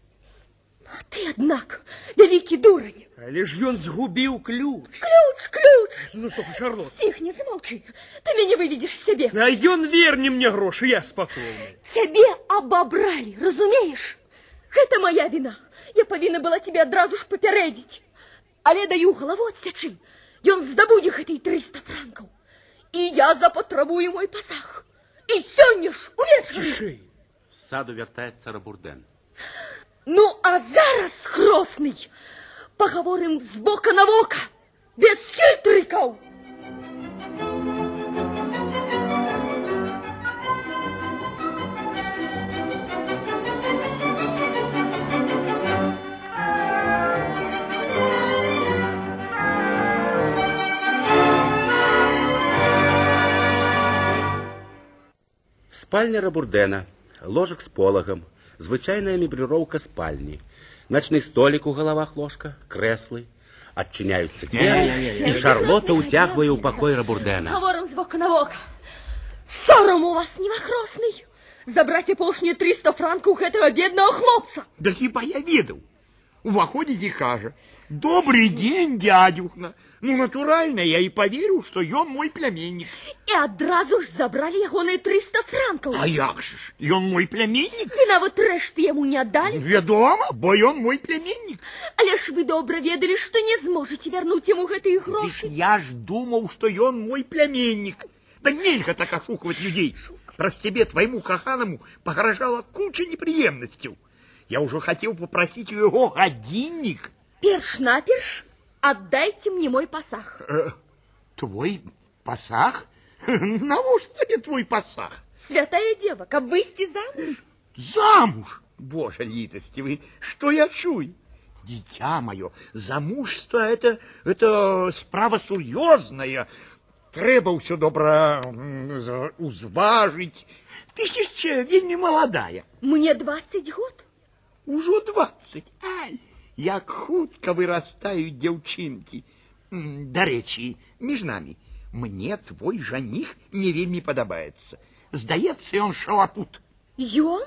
Ты, однако, великий дурань. Але ж ён згубіў ключ. Ключ. Ну, слухай, Шарлот. Стихни, замолчи. Ты меня выведешь себе. А ён верне мне грошы, я спокойный. Тебе обобрали, разумеешь? Это моя вина. Я повинна была тебе одразу ж попередить. Але даю голову отсячи. Ён здобудзе гэтый 300 франкаў. І я запатрабую мой пасаг. І сёння ж увечары. Цішэй. З саду вяртаецца Рабурдэн. Ну, а зараз, хросный, поговорим з бока на вока, без хитриков. Спальня Рабурдэна, ложак з полагам, звычайная мебліроўка спальні, начны столік у галавах ложка, крэслы, адчыняюцца дзверы, і Шарлота ўцягвае ў пакой Рабурдэна. Говорим з бока на вока. Сором у вас, немахросный, забрать апошнія 300 франкаў гэтага бедного хлопца. Да хіба я ведаў. Уваходзіць і кажа: «Добрый день, дядюхна». Ну, натурально, я и поверю, что ён мой племянник. И одразу ж забрали ягоныя 300 франкаў. А як же ж, ён мой племянник? И нават рэшты яму не отдали. Вядома, бо ён мой племянник. Але ж вы добра ведали, что не зможете вярнуць яму гэтыя грошы. Я ж думаў, что ён мой племянник. Да нельга так ошукивать людей. Праз тебе, твоему каханому, погрожала куча неприемностей. Я уже хотел попросить у его годинник. Перш-наперш отдайте мне мой пасаг. Твой пасаг? Навошта тебе твой пасаг? Святая дева, каб выйсці замуж. Замуж? Боже литостивый, что я чую? Дитя мое, замужество это справа сур'ёзная. Трэба ўсё добра узважыць. Ты ж яшчэ вельмі маладая. Мне 20 год. Ужо 20. Ай, як хутка вырастаюць дзяўчынкі. Дарэчы, між намі, мне твой жаніх не вельмі падабаецца. Здаецца, ён шалапут. Ён?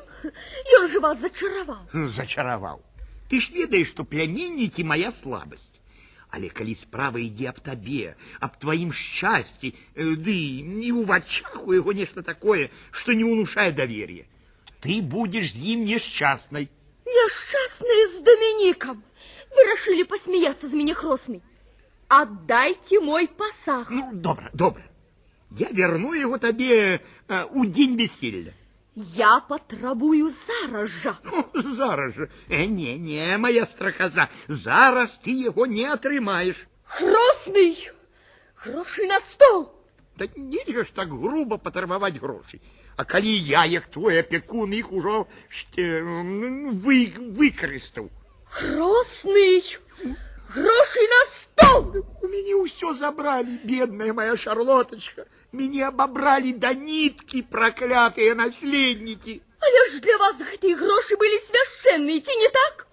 Ён же вас зачараваў. Зачараваў. Ты ж ведаеш, што пляменнікі моя слабасць. Але калі справа ідзе аб табе, аб тваім шчасці, ды і ў вачах у яго нешта такое, што не ўнушае давер'е, ты будзеш з ім несчастнай. Несчастные с Домиником. Вы решили посмеяться с меня, хросный. Отдайте мой пасаг. Ну, добра. Я верну его тебе у день веселья. Я потребую зараз же. Зараз же? Не, моя страхоза. Зараз ты его не отрымаешь. Хросный! Гроши на стол. Да нельзя ж так грубо патрабаваць грошай. А калі я, як твой апекун, іх ужо выкарыстаў. Хросный! Гроши на стол! У мяне ўсё забралі, бедная моя Шарлоточка. Мяне абабралі да ніткі, праклятыя наследнікі. Але ж для вас гэтыя грошы былі свяшчэнныя, ці не так?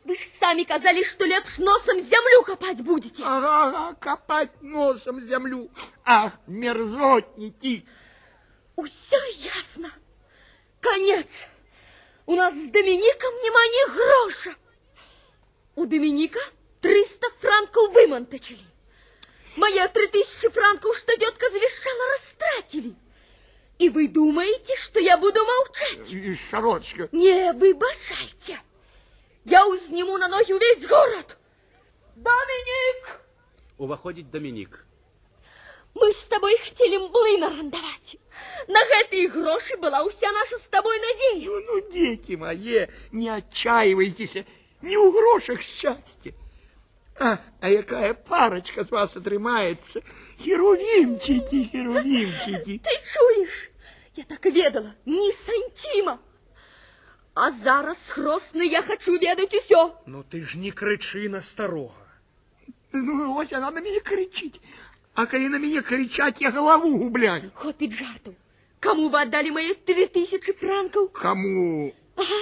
Вы ж самі казалі, што лепш носом зямлю капаць будете. Ага, капаць носом зямлю. Ах, мерзотнікі. Усё ясно. Конец. У нас с Домиником нема ни гроша. У Доминика 300 франков вымонтачили. Моя 3000 франков, что тетка завещала, растратили. И вы думаете, что я буду молчать? Шарлоточка. Не выбачайте. Я узниму на ноги весь город. Доминик! Уваходить Доминик. Мы с тобой хотели млын арендовать. На гэтые гроши была уся наша с тобой надея. Ну, дети мои, не отчаивайтесь. Не у грошах счастье. А якая парочка с вас отрымается. Херувимчики, херувимчики. Ты чуешь? Я так и ведала. Ни сантима. А зараз, Хросны, я хочу ведать усё. Ну ты ж не кричи на старого. Ну, ось она на меня кричит. А коли на меня кричать, я голову губляю. Хопить жарту. Кому вы отдали мои 3000 франков? Кому? Ага.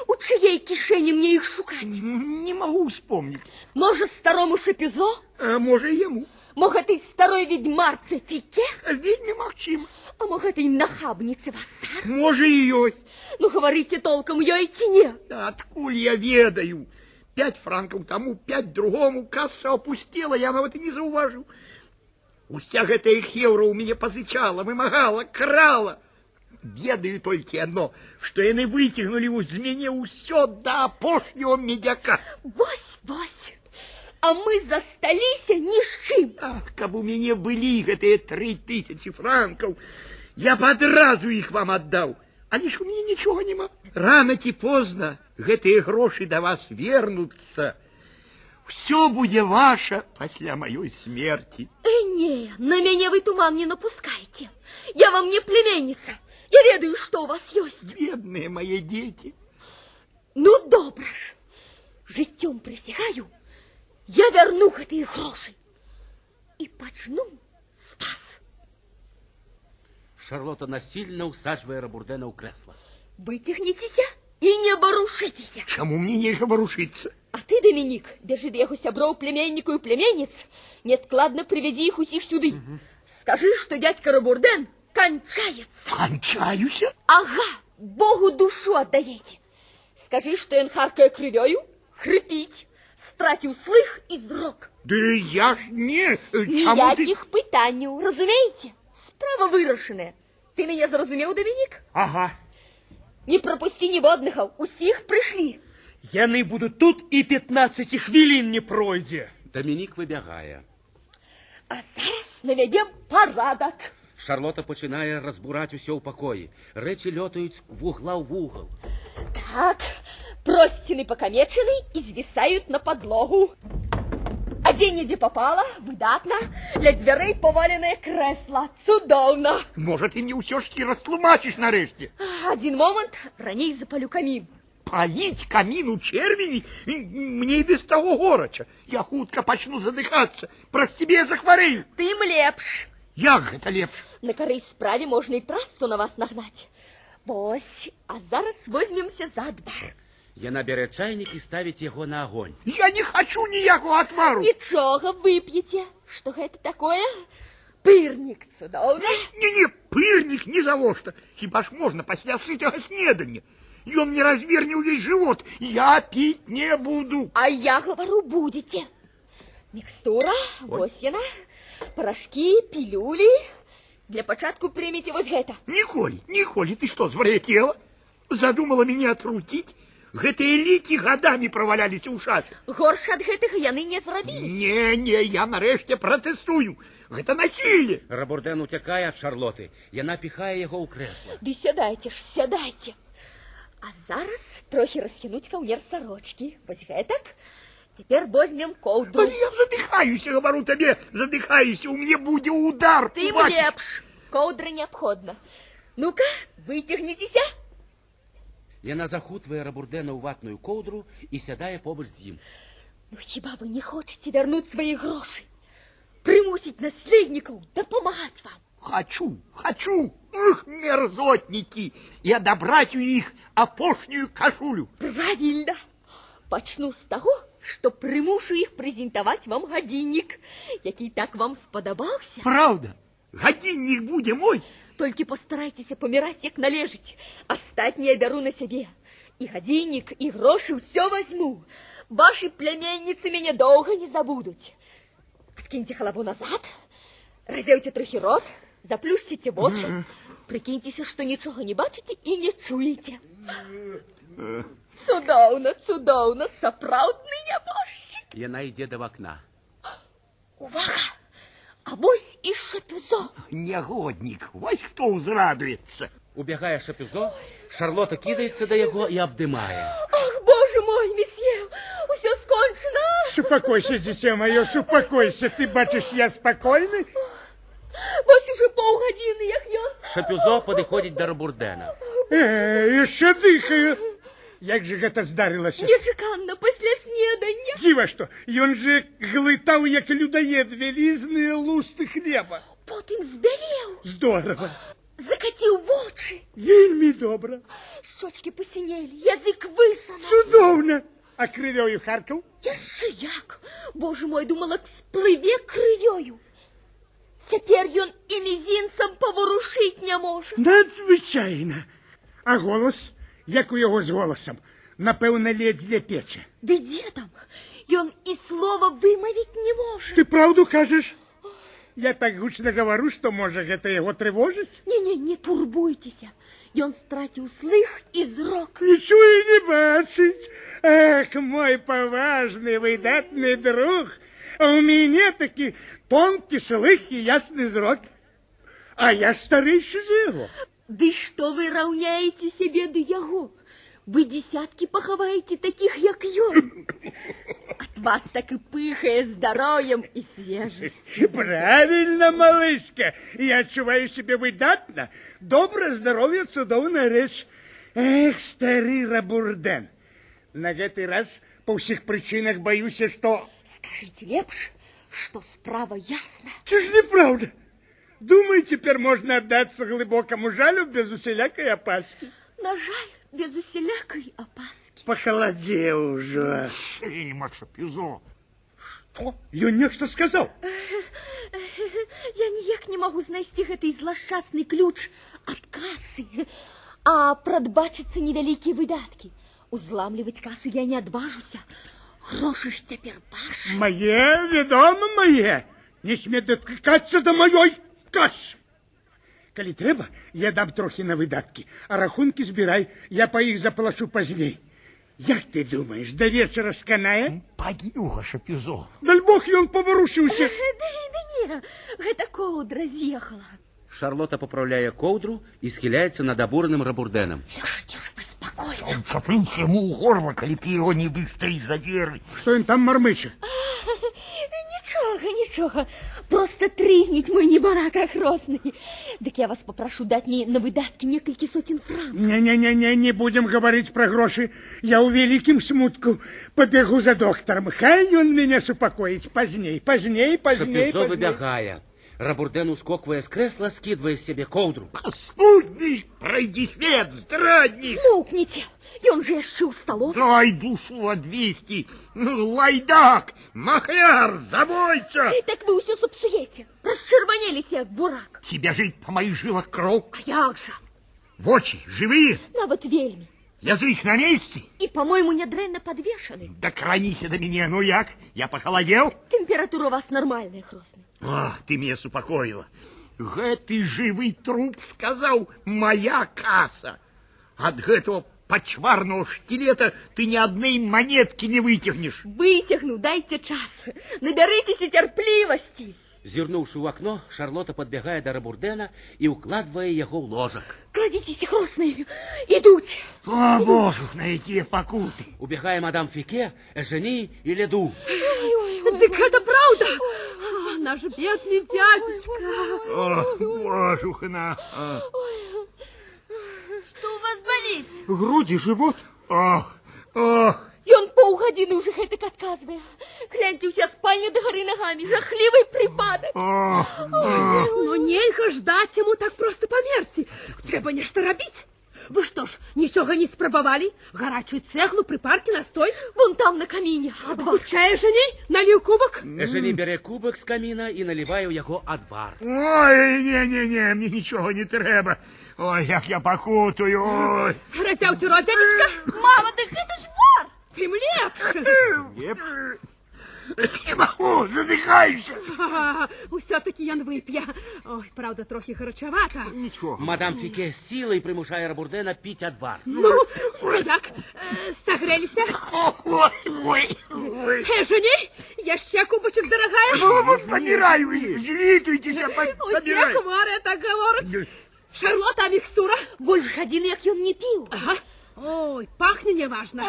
У чьей кишени мне их шукать? Не могу вспомнить. Может, старому Шапизо? А может, ему. Может, этой старой ведьмарце Фике? Ведьме Максим. А может, этой нахабнице Вассар? Может, ее. Ну, говорите толком, ее идти не. Откуль я ведаю? 5 франков тому, 5 другому. Касса опустела, я нават и не зауважил. Уся гэтая хеўра у мяне пазычала, вымагала, крала. Ведаю толькі одно, што яны выцягнулі з мяне ўсё да апошняго медяка. Вось. А мы засталіся ні з чым. Ах, каб у мяне былі гэтыя 3000 франкаў, я б адразу іх вам аддаў. Але ж у мяне нічога няма. Рана ці позна гэтыя грошы да вас вернуцца. Все будет ваше после моей смерти. Не, на меня вы туман не напускайте. Я вам не племянница. Я ведаю, что у вас есть. Бедные мои дети. Ну, добро ж. Життем присягаю, я верну эти гроши. И почну с вас. Шарлотта насильно усаживая Рабурдена у кресла. Вытягнитесь и не барушитесь. Чему мне нельзя барушиться? А ты, Доминик, бежи до яго сяброў племянніку и племянниц, неоткладно приведи их усих сюды. Скажи, что дядька Рабурден кончается. Кончаюся? Ага, Богу душу отдаете. Скажи, что он харкая крывёю, хрипить, стратил слых и зрок. Да я ж не... Ніяких питанняў, разумеете? Справа вырашаная. Ты меня зразумеў, Доминик? Ага. Не пропусти ніводнага, усіх пришли. Яны будут тут и 15 хвилин не пройдзе. Доминик выбегая. А зараз наведем порядок. Шарлотта починає разбурать усё ў пакоі. Рэчы лётаюць вугла ў вугал. Так, простины покамечены и звисают на подлогу. А дзе-нідзе попало, выдатно. Для дзвярэй поваленное кресло. Цудоўна. Может, ты мне ўсё ж таки растлумачыш нарэшце? Один момент, раней запалю камин. Палить камин у червени? Мне и без того горача. Я хутка почну задыхаться. Праз тебе я захварею. Тым лепш. Як гэта лепш? На карысць справе можна і трасцу на вас нагнаць. Вось, а зараз возьмемся за адвар. Яна бярэ чайнік і ставіць яго на агонь. Я не хочу ніякого отвару. Нічога, вып'еце. Што гэта такое? Пырнік, цудоўна. Не, пырнік ні завошта. Хіба ж можна пасля сытага снедання? Ён мне разверне увесь живот. Я пить не буду. А я говорю, будете. Микстура, вось яна, порошки, пилюли. Для пачатку примите вось гэта. Николи, ты что, звар'ятела? Задумала меня отрутить? Гэтыя лікі годами провалялись у шафе. Горш ад гэтага яны не зрабіліся. Не, я нарэшце протестую. Гэта насилие. Рабурден утякае ад Шарлоты. Яна піхае яго ў крэсла. Ды сядайце ж, сядайце. А зараз трохи расхінуць каўнер сарочки. Вось гэтак. Теперь возьмем коўдру. Я задыхаюсь, говорю тебе, задыхаюсь, у меня будет удар. Тым лепш. Коўдра необходна. Ну-ка, выцягніцеся. Яна захутвае Рабурдена ў ватную коўдру і сядае побач з ім. Ну хіба вы не хочете вернуть свои гроши? Примусить наследников допомагать вам? Хочу. Эх, мерзотники. И одобрать у их апошнюю кашулю. Правильно. Почну с того, что примушу их презентовать вам годинник, який так вам сподобался. Правда? Годинник будет мой? Только постарайтесь помирать, як належить. Остатнее беру на себе. И годинник, и гроши все возьму. Ваши племянницы меня долго не забудут. Откиньте голову назад, разевайте трохи рот, заплющите очи, Прикіньтеся, што нічога не бачыце і не чуеце. Цудоўна, цудоўна, сапраўдны нябожчык. Яна ідзе да вакна. Увага! А вось і Шапюзо. Негодник, вось хто узрадуецца. Убягае Шапюзо, Шарлота кідаецца да яго і абдымае. Ах, боже мой, месье, усё скончана. Супакойся, дзіця маё, супакойся. Ты бачыш, я спакойны? Вось уже паўгадзіны, як ён. Шапюзо падыходзіць да Рабурдэна. Яшчэ дыхаю. Як же гэта здарылася? Нечаканна, пасля снедання. Дзіва што, ён же глытаў, як людаед, вялізныя лусты хлеба. Потым збялеў. Здорава. Закаціў вочы. Вельмі добра. Шчочкі пасінелі, язык высунуўся. Цудоўна. А крывёю харкаў? Яшчэ як. Боже мой, думала, сплыве крывёю. Цяпер ён і мізінцам паварушыць не можа. Надзвычайна. А голас? Як у яго з голасам? Напэўна, ледзьве пече. Ды дзе там? Ён і слова вымавіць не можа. Ты праўду кажаш? Я так гучна гавару, што можа гэта яго трывожыць? Не турбуйцеся. Ён страціў слых і зрок. Не чуе, не бачыць. Ах, мой паважны, выдатны друг. А у мяне такі тонкі слых і ясны зрок. А я старэйшы за яго. Ды што вы раўняеце сябе да яго? Вы дзесяткі пахаваеце такіх, як ён. Ад вас так і пыхае здароўем і свежасцю. Правильно, малышка. Я адчуваю сябе выдатна. Добра, здароўе, цудоўная рэч. Эх, стары Рабурдэн. На гэты раз па ўсіх прычынах баюся, што... Скажыце лепш, што справа ясна. Ці ж неправда? Думаю, теперь можно отдаться глубокому жалю без усялякой опаски. На жаль, без усялякой опаски. Похолодел уже. Шельма, Шапюзо. Что? Ён нешта сказал? Я ніяк не могу знайсці гэты злашчасны ключ ад касы. А прадбачыцца невялікія выдаткі. Узламліваць касу я не адважуся. Грошы ж цяпер вашы. Мае, вядома, мае. Не смей датыкацца да маёй касы. Калі трэба, я дам трохі на выдаткі, а рахункі збірай, я па іх заплачу пазней. Як ты думаеш, да вечара сканае? Пагіўга, Шапюзо. Даль Бог, ён паварушыўся. Да не, гэта коўдра з'ехала. Шарлота папраўляе коўдру і схіляецца над абураным Рабурдэнам. Лёша, спакойна. Он чапнуўся яму ў горла, калі ты яго не выстаіш за дзверы. Што ён там мармыча? Нічога. Просто трызніць мой небарак ахросны. Дык я вас папрашу даць мне на выдаткі некалькі сотен франкаў. Не будем гаварыць пра грошы. Я ў вялікім смутку пабегу за доктарам. Хай ён мяне супакоіць пазней. Шапюзо выбягае. Рабурдэн ускоквае з крэсла, скідвае з сябе коўдру. Паскуднік, пройди свет, здраднік. Змоўкніце, ён же яшчэ ў сталовай. Дай душу адвесці. Лайдак, махляр, забойца. Так вы ўсё сапсуеце. Расчырванеліся, як бурак. Тебе жить по моих жилах кровь. А як жа? Вочы живые. Нават вельмі. Язык на месте. И, по-моему, нядрэнна подвешаны. Да краніся до меня, ну як? Я похолодел? Температура у вас нормальная, хросны. А, ты меня супокоила. Гэты живый труп сказал, моя касса. От гэтого почварного штилета ты ни одной монетки не вытягнешь. Вытягну, дайте час. Набярыцеся цярплівасці. Зірнуўшы ў акно, Шарлота падбягае да Рабурдэна і ўкладвае яго ў ложак. Кладзіцеся, хросныя, ідуць. О, боже, на якія пакуты. Убегае мадам Фике, Эжені і Леду. Дык гэта праўда. Наш бедны дядзечка. О, божухна. Што у вас баліць? Груди, живот. Ох. Ён паўгадзіны ўжо гэтак адказвае. Гляньце, уся спальня дагары нагамі, жахлівы прыпадак. Ну нельга ж даць яму так проста памерці. Трэба нешта рабіць. Вы што ж, нічога не спрабавалі? Гарачую цэглу, прыпаркі, настой? Вон там на каміне. Хутчэй, Эжэней, наліў кубак. Эжені бярэ кубак з каміна і налівае ў яго адвар. Ой, не, мне нічога не трэба. Ой, як я пакутую, ой. Разяўце рот, дядзечка. Мама, дык гэта ж вар. Тым лепш. Не могу, задыхаюся. Все-таки ён вып'е. Ой, правда, трохи гарачавата. Ничего. Мадам Фике силой примушае Рабурдена пить отвар. Ну, як, согрелися? Ой. Жені, яшчэ кубочек, дорогая? Помираю, злитуйтеся, Усе помираю. хворыя так гавораць. Шарлота, а мікстура? Больш гадзіны, як ён не піў. Ага. Ой, пахне неважно.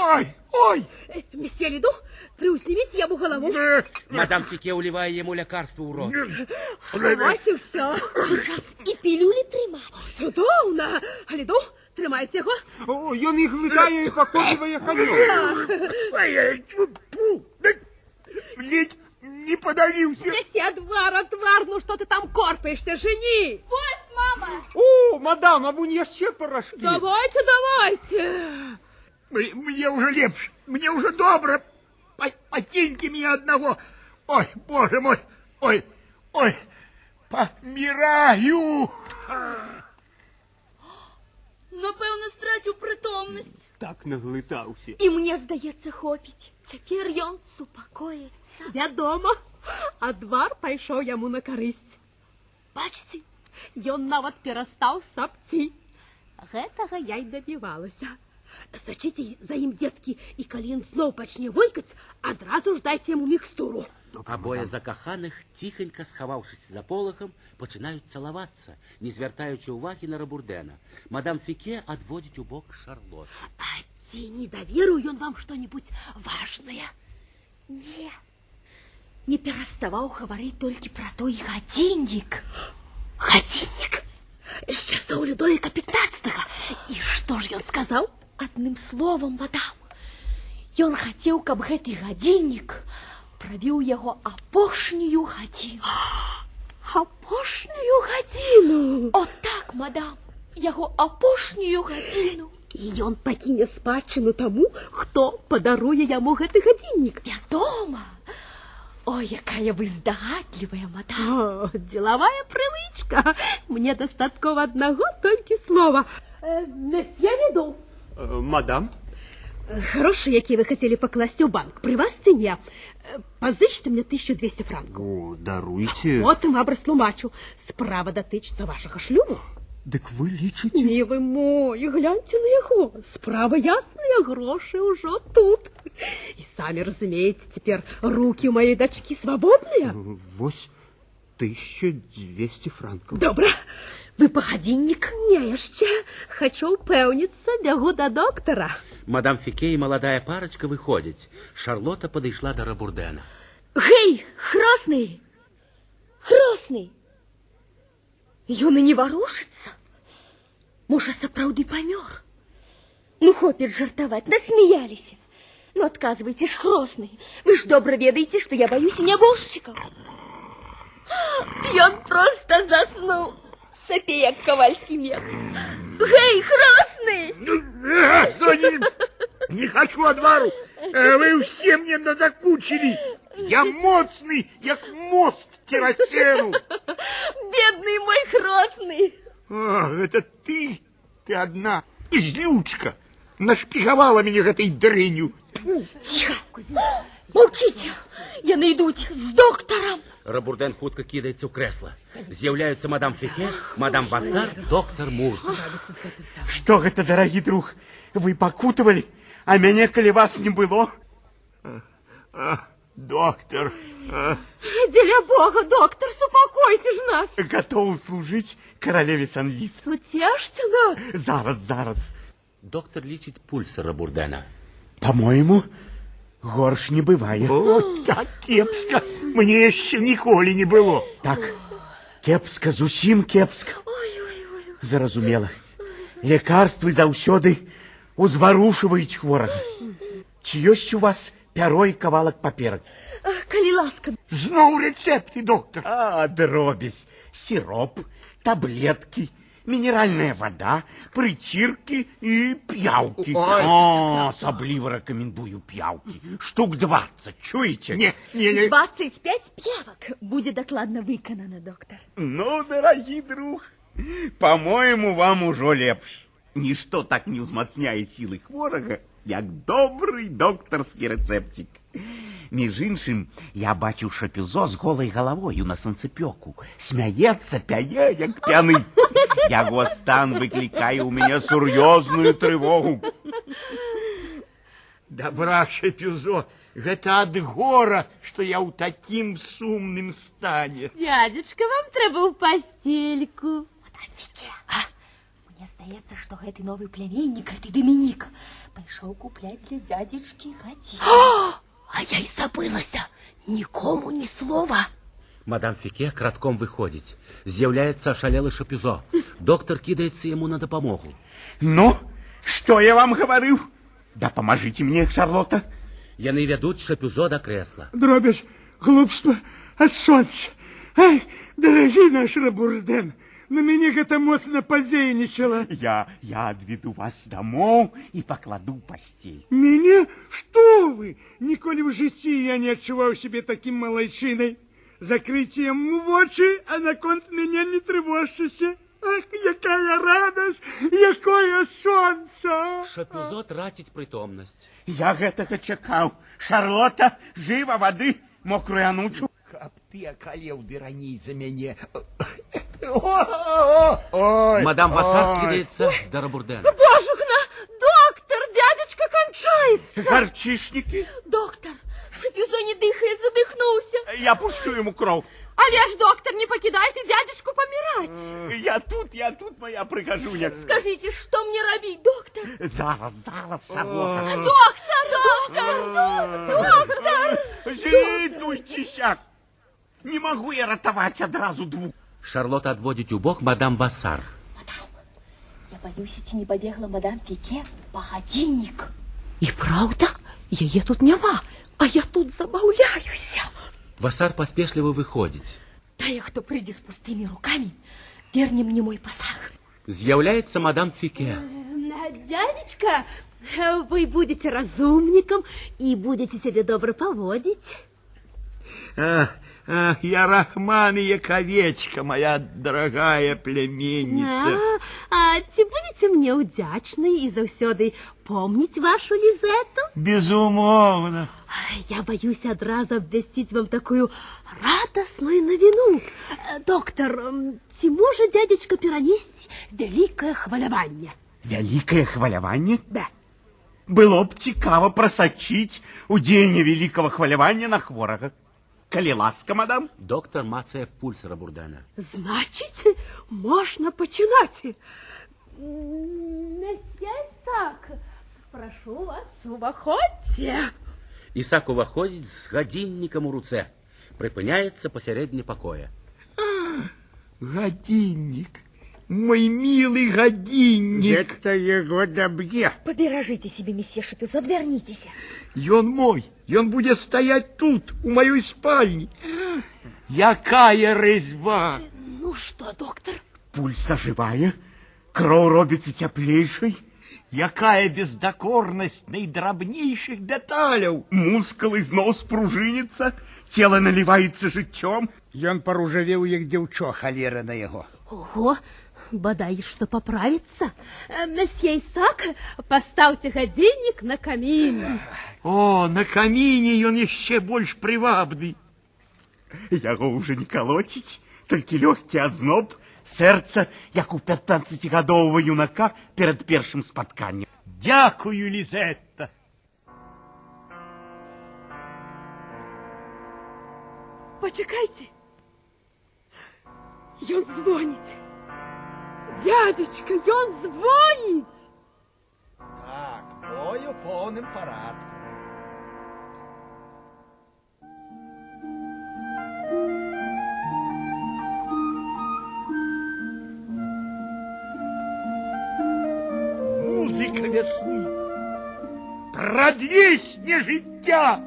Ой. Месье Лиду, приусніміце яму галаву. Мадам Фике уливая ему лекарство в рот. Вось і все. Сейчас і пілюлі прымаць. Цудоўна. Лиду, трымайце яго. Ён іх глытае і пакочвае канём. Ледь не подавился. Неси отвар, ну что ты там корпаешься, жени. Вось, мама! О, мадам, а вунь яшчэ парашкі. Давайте. Мне уже лепше, мне уже добро. Покиньте меня одного. Ой, боже мой, ой, помираю. Напэўна, страціў прытомнасць. Так наглытаўся. І мне здаецца, хопіць. Цяпер ён супакоіцца. Вядома, адвар пайшоў яму на карысць. Бачце, ён нават перастаў сапці. Гэтага я й дабівалася. Сачыце за ім, дзеткі, і калі ён зноў пачне войкаць, адразу ж дайце яму мікстуру. Абое закаханых, тихонько сховавшись за полохом, починают целоваться, не звертаючи уваги на Рабурдена. Мадам Фике отводит у бок Шарлот. А ці не даверу ён вам што-нибудь важное? Не пераставаў гаварыць толькі пра той гадзіннік. Гадзіннік? З часоў Людовіка XV. І што ж ён сказаў? Адным словам, мадам, ён хацеў, каб гэты гадзіннік прабіў яго апошнюю гадзіну. Апошнюю гадзіну? О так, мадам, яго апошнюю гадзіну. І ён пакіне спадчыну таму, хто падаруе яму гэты гадзіннік. Вядома. Ой, якая вы здагадлівая, мадам. О, деловая привычка. Мне дастаткова аднаго толькі слова. Месье Лиду. Мадам? Грошы, якія вы хацелі пакласці ў банк, пры вас ці не? Пазычце мне 1200 франкаў. О, даруйце. Потым вам растлумачу. Справа датычыцца вашага шлюбу. Дык вы лічыце? Мілы мой, гляньце на яго. Справа ясная, грошы ўжо тут. І самі разумееце, цяпер рукі ў маёй дачкі свабодныя. Вось 1200 франкаў. Добра. Вы па гадзіннік? Не яшчэ. Хачу ўпэўніцца, бягу да доктара. Мадам Фике и молодая парочка выходят. Шарлотта подошла до Рабурдена. Гей, хросны! Хросны! Ён і не варушыцца. Можа, сапраўды памёр. Ну, хопіць жартаваць, насмяяліся. Ну, адказвайце ж, хросны. Вы ж добра ведаеце, што я баюся нябожчыкаў. Ён проста заснуў. Сапе, як кавальскі мех. Гей, хросны! Не хочу адвару. Вы все мне надокучили. Я моцный, як мост террасену. Бедный мой хросны. Это ты одна, злючка, нашпіговала мяне гэтай дрыню. Тихо, маўчыце, яны ідуць з доктарам. Рабурден хутка кідаецца ў крэсла. З'яўляюцца мадам Фике, мадам Вассар, доктор Мур. Што гэта, дарагі друг, вы пакутавалі, а мяне, калі вас не было? Доктор. Дзеля Бога, доктор, супакойце ж нас. Готов служыць каралеве Сан-Лис. Суцешце нас. Зараз. Доктор лічыць пульс Рабурдена. По-моему, горш не бывае. О, так кепска. Мне яшчэ ніколі не было. Так, кепска, зусім кепска. Зразумела. Лекарствы заўсёды узварушваюць хворага. Ці ёсць у вас пяро і кавалак паперак? Калі ласка. Зноў рэцэпты, доктор. Дробязь, сироп, таблетки, минеральная вода, притирки и п'явки. Особливо рекомендую п'явки. Штук 20, чуете? Не. 25 п'явок будет докладно выканано, доктор. Ну, дорогий друг, по-моему, вам ужо лепш. Ничто так не узмацняе силы хворага, як добрый докторский рецептик. Між іншым, я бачыў Шапюзо з голай галавою на санцепёку. Смяецца, пяе, як пяны. Яго стан выклікае ў мяне сур'ёзную трывогу. Добра, Шапюзо, гэта ад гора, што я ў такім сумным стане. Дядзечка, вам трэба ў пастельку. Мадам Фіке, мне здаецца, што гэты новы племяннік, гэты Дамінік, пайшоў купляць для дядзечкі гадзіннік. А я і забылася. Нікому ні слова. Мадам Фіке кратком выходзіць. З'яўляецца ашалелы Шапюзо. Доктор кідаецца яму на дапамогу. Ну, што я вам гаварыў? Дапамажыце мне, Шарлота. Яны вядуць Шапюзо да крэсла. Дробязь, глупства, ад сонца. Ай, дарагі наш Рабурдэн, на мяне гэта моцна падзейнічала. Я адведу вас дамоў і пакладу пасцель. Мяне? Што вы? Ніколі ў жыцці я не адчуваў сябе такім малайчынай. Закрыйце яму вочы, а наконт мяне не трывожцеся. Ах, якая радасць, якое сонца! Шапюзо траціць прытомнасць. Я гэтага чакаў. Шарлота, жыва вады, мокрую анучу. Каб ты акалеў ды раней за мяне. Мадам Васар кідаецца да Рабурдэна. Божухна, доктор, дядзечка канчаецца. Гарчышнікі? Доктор, Шапюзо не дыхае, задыхнуўся. Я пушчу яму кроў. Але ж, доктор, не пакідайце дядзечку паміраць. Я тут, моя прыгажуня. Скажите, што мне рабіць, доктор? Зараз, Шарлота. Доктор! Жытуйцеся. Не магу я ратаваць адразу двух. Шарлота адводзіць у бок мадам Васар. Мадам, я баюся, ці не пабегла мадам Фіке па гадзіннік. І праўда? Яе тут няма, а я тут забаўляюся. Васар паспешліва выходзіць. Тая, хто прыйдзе з пустымі рукамі, верне мне мой пасаг. З'яўляецца мадам Фіке. Дядзечка, вы будете разумником и будете себя добро поводить. Я Рахман и Яковечка, моя дорогая племянница. А ці будете мне удячны и заўсёды помнить вашу Лизетту? Безумовно. Я боюсь одразу обвестить вам такую радостную новину. Доктор, ці можа дядечка перанесці великое хваляванне? Великое хваляванне? Да. Было б цікава прасачыць удзеянне великого хвалявання на хворага. Калі ласка, мадам. Доктор мацае пульс Рабурдэна. Значит, можно починать. Месье Исаак, прошу вас, уваходьте. Ісак уваходзіць з гадзіннікам у руцэ. Прыпыняецца пасярэдні пакоя. Гадзіннік. Мой милый гадзіннік. Гэта яго даб'е. Побережите себе, месье Шапюзо, отвернитесь. Ён мой. Ён будзе стаять тут, у маёй спальні. Якая рэзьба. Ну что, доктор? Пульс оживае, кроў робіцца цяплейшай. Якая бездакорнасць найдрабнейшых дэталяў. Мускулы зноў спружыніцца, цела наліваецца жыццём. Ён паружавеў, як дзяўчо, халера на яго. Ого, бодай, что поправится. Месье Исаак, поставьте гадзіннік на камін. О, на каміне ён яшчэ больш прывабны. Яго ўжо не калоціць, толькі лёгкі азноб, сэрца, як у 15-гадовага юнака перад першым спатканнем. Дякую, Лизетта. Почекайте. Ён звоніць. Дядечка, ён звоніць. Так, бой у поўным парадку. Музыка весны. Прадвесне жыцця.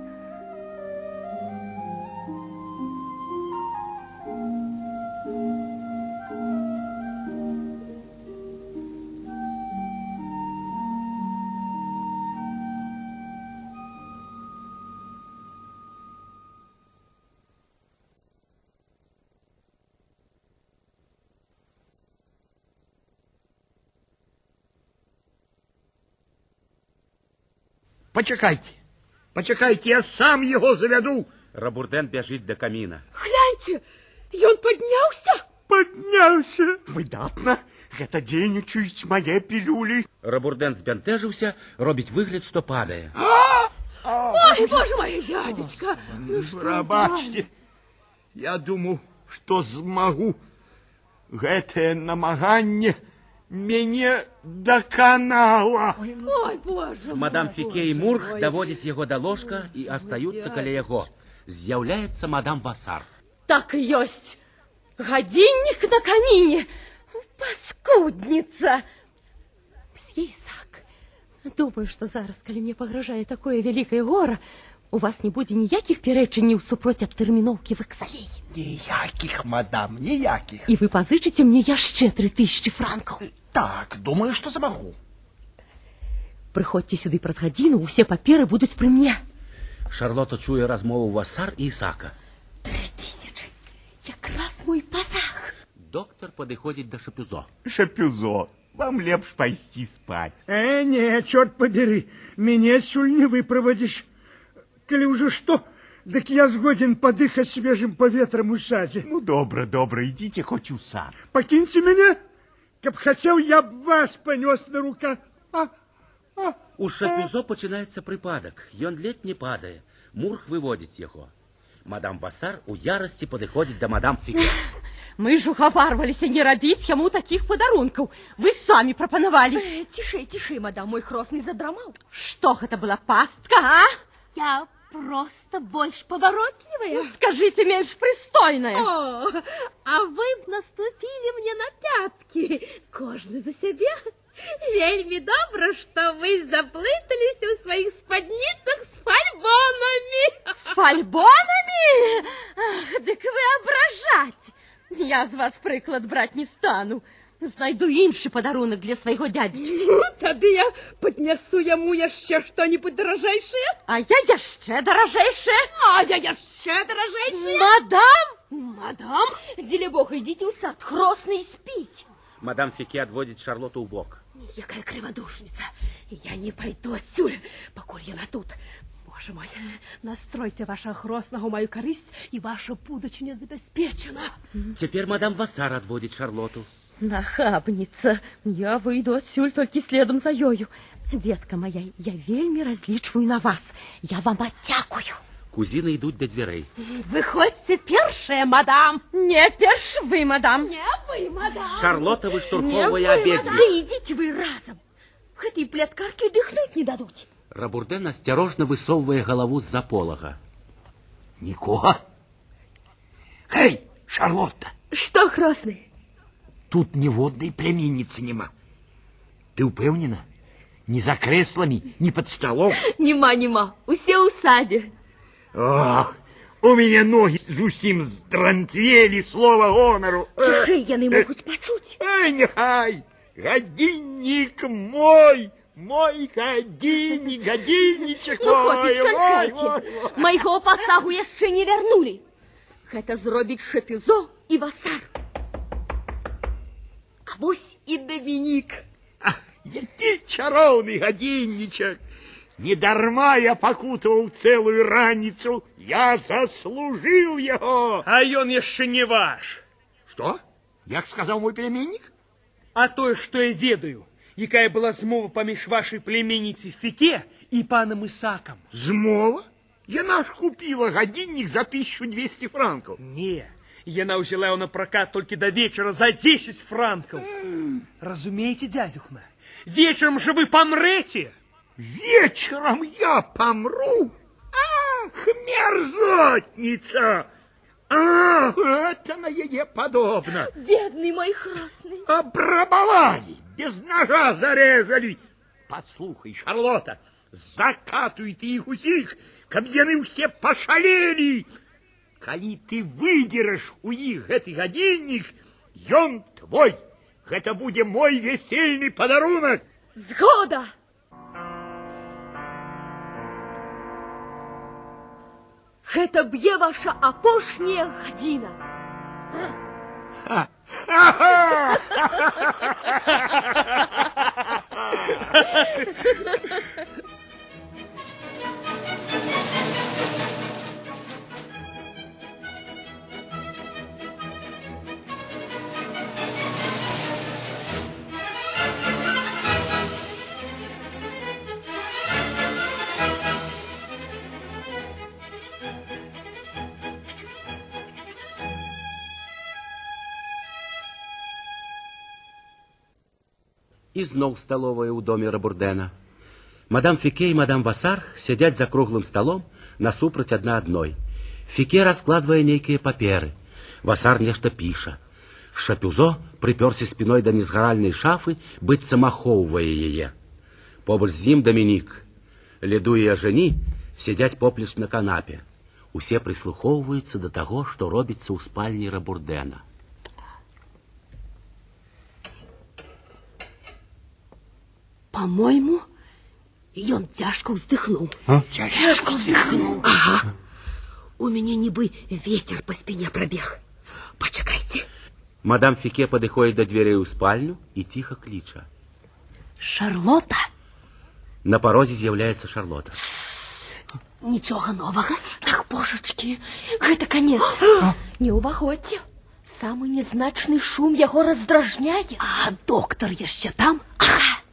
Почекайте. Почекайте, я сам его заведу. Рабурден бежит до камина. Гляньте, ён подняўся. Подняўся. Выдатна. Гэта дзейнічаюць мае пілюлі. Рабурден збянтэжыўся, робіць выгляд, што падае. Ой, боже мой, дядечка. Ну что Прабачце, я думаю, што змагу. Гэтае намаганне мяне даканала. Ой, боже мой. Мадам Фике і Мурх даводзяць яго да ложка і астаюцца каля яго. З'яўляецца мадам Васар. Так и есть. Годинник на камине. Паскудница. Мсье Ісак, думаю, что зараз, калі мне пагражае такое великое гора, у вас не будзе ніякіх пярэчанняў супроць адтэрміноўкі вэксалей. Ніякіх, мадам, ніякіх. І вы пазычыце мне яшчэ 3000 франкаў. Так, думаю, што замагу. Прыходзьце сюды праз гадзіну, усе паперы будуць пры мне. Шарлота чуе размову Васар і Ісака. 3000. Якраз мой пасаг. Доктор падыходзіць да Шапюзо. Шапюзо, вам лепш пайсці спаць. Не, чёрт побери, меня сюль не выправодишь. Коли уже что, так я сгоден подыхать свежим поветром у саде. Ну, добра, ідите хоць у сад. Покиньте меня, каб хотел, я б вас понес на руках. У Шапюзо пачынаецца прыпадак. Ён ледь не падае. Мурх выводзіць яго. Мадам Васар у ярасці падыходзіць да мадам Фике. Мы ж угаварваліся не рабіць яму такіх падарункаў. Вы самі прапанавалі. Тише, мадам, мой хрост не задрамал. Што гэта была пастка, а? Я просто больше поворотливая. Скажите, меньше пристойная. О, а вы б наступили мне на пятки. Кожны за себе. Вельми добро, что вы заплытались в своих спадницах с фальбонами. С фальбонами? Ах, дык вы ображать. Я з вас прыклад браць не стану. Знайду іншы падарунак для свайго дядзечкі. Ну, тады я паднясу яму яшчэ што-нибудь даражэйшае. А я яшчэ даражэйшае. А я яшчэ даражэйшае. Мадам, дзеля Бога, ідзіце ў сад, хросны спіць. Мадам Фике адводзіць Шарлоту ў бок. Якая крывадушница. Я не пойду отсюда, покуль яна тут. Боже мой, настройте вашего хроснага ў мою карысць, і ваша будучыня забяспечана. Цяпер мадам Васар адводзіць Шарлоту. Нахабница, я выйду отсюль только следом за ёю. Детка моя, я вельми разлічваю на вас. Я вам аддзякую. Кузіны ідуць да дзвярэй. Выходзьце першая, мадам. Не перш вы, мадам. Не вы, мадам. Шарлота выштурхоўвае абедзве. Да ідзіце вы разам. Гэтай пляткаркі дыхнуць не дадуць. Рабурден асцярожна высоўвае галаву з-за полага. Нікога? Хей, Шарлотта. Што, хросны? Тут ніводнай племянніцы няма. Ты ўпэўнена? Ні за крэсламі, ні пад сталом? Нема. Усе ў садзе. Ох, у мяне ногі зусім здранцвелі, слова гонару. Цішэй, яны могуць пачуць. Няхай, гадзіннік мой гадзіннічак Ну, хопіць, канчайце. Майго пасагу яшчэ не вярнулі. Гэта зробіць Шапюзо і Васар. А вось і Дамінік. Які чароўны гадзіннічак. Недарма я пакутаваў цэлую раніцу. Я заслужыў яго. А ён яшчэ не ваш. Што? Як сказаў мой племяннік? А тое, што я ведаю, якая была змова паміж вашай племянніцай Фике і панам Ісакам. Змова? Яна ж купіла гадзіннік за 1200 франкаў. Не, яна ўзяла его на прокат толькі до вечера за 10 франкаў. Разумеете, дядюхна? Вечером же вы помрете. Вечером я помру? Ах, мерзотница! Это на яе подобно. Бедный мой хросный. Обрабовали, без ножа зарезали. Послухай, Шарлота, закатуй ты их усіх, каб яны ўсе пашалелі. Калі ты выдзераш у іх гэты гадзіннік, ён твой. Гэта будзе мой весельны падарунак. Згода! Гэта б'е ваша апошняя гадзіна. Ізноў сталовая ў доме Рабурдэна. Мадам Фіке і мадам Васар сядзяць за круглым сталом насупраць адна адной. Фіке раскладвае нейкія паперы. Васар нешта піша. Шапюзо прыпёрся спіной да незгаральнай шафы, быццам ахоўвае яе. Побач з ім Дамінік. Ліду і Ажені сядзяць поплеч на канапе. Усе прыслухоўваюцца да таго, што робіцца ў спальні Рабурдэна. По-моему, ён цяжка ўздыхнуў. Цяжка ўздыхнуў? Ага. У мяне нібы ветер па спіне прабег. Пачакайце. Мадам Фіке падыходзіць да дзвярэй у спальню і ціха кліча. Шарлота? На парозе з'яўляецца Шарлота. Нічога новага? Ах, божачкі, гэта канец. Не ўваходзьце. Самы нязначны шум яго раздражняе. А доктар яшчэ там? Ага.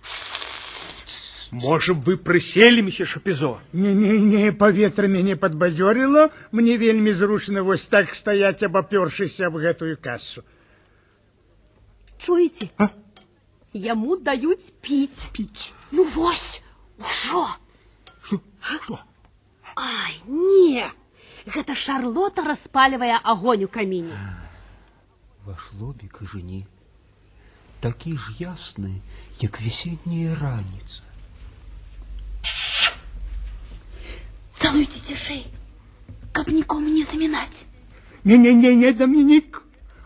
Можем, вы присели, месье Шапюзо? Не, паветра мяне падбадзёрыла. Мне вельмі зручна вось так стаяць, абапёршыся аб гэтую касу. Чуеце? Яму даюць піць. Піць? Ну вось, ужо. Што? Ай, не. Гэта Шарлота распальвае агонь у каміне. Ваш лобик и жени такі ж ясны, як весенняя раніца. Цалуйте цішэй, каб нікому не замінаць. Не, Дамінік.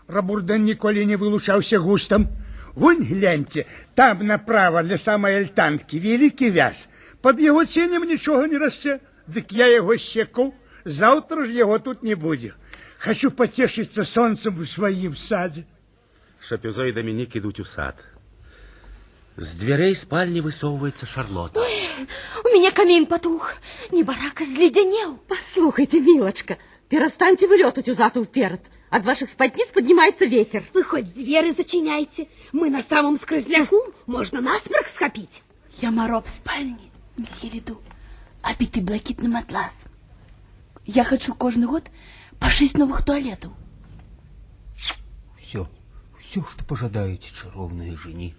Рабурдэн ніколі не вылучаўся густам. Вунь, гляньце, там направа для самай альтанкі вялікі вяз. Пад яго ценем нічога не расце. Дык я яго секу. Заўтра ж яго тут не будзе. Хачу пацешыцца сонцам у сваім садзе. Шапюзо і Дамінік ідуць у сад. З дзвярэй спальні высоўваецца Шарлота. У меня камин потух. Небарака зледенел. Послухайте, милочка, перестаньте вылетать узад и вперед. От ваших спадниц поднимается ветер. Вы хоть двери зачиняйте. Мы на самом скрозняку. Можно насморк схопить. Я мороб в спальне, мсье Лиду, обитый блакитным атласом. Я хочу каждый год по 6 новых туалетов. Все, что пожадаете, чаровная жени.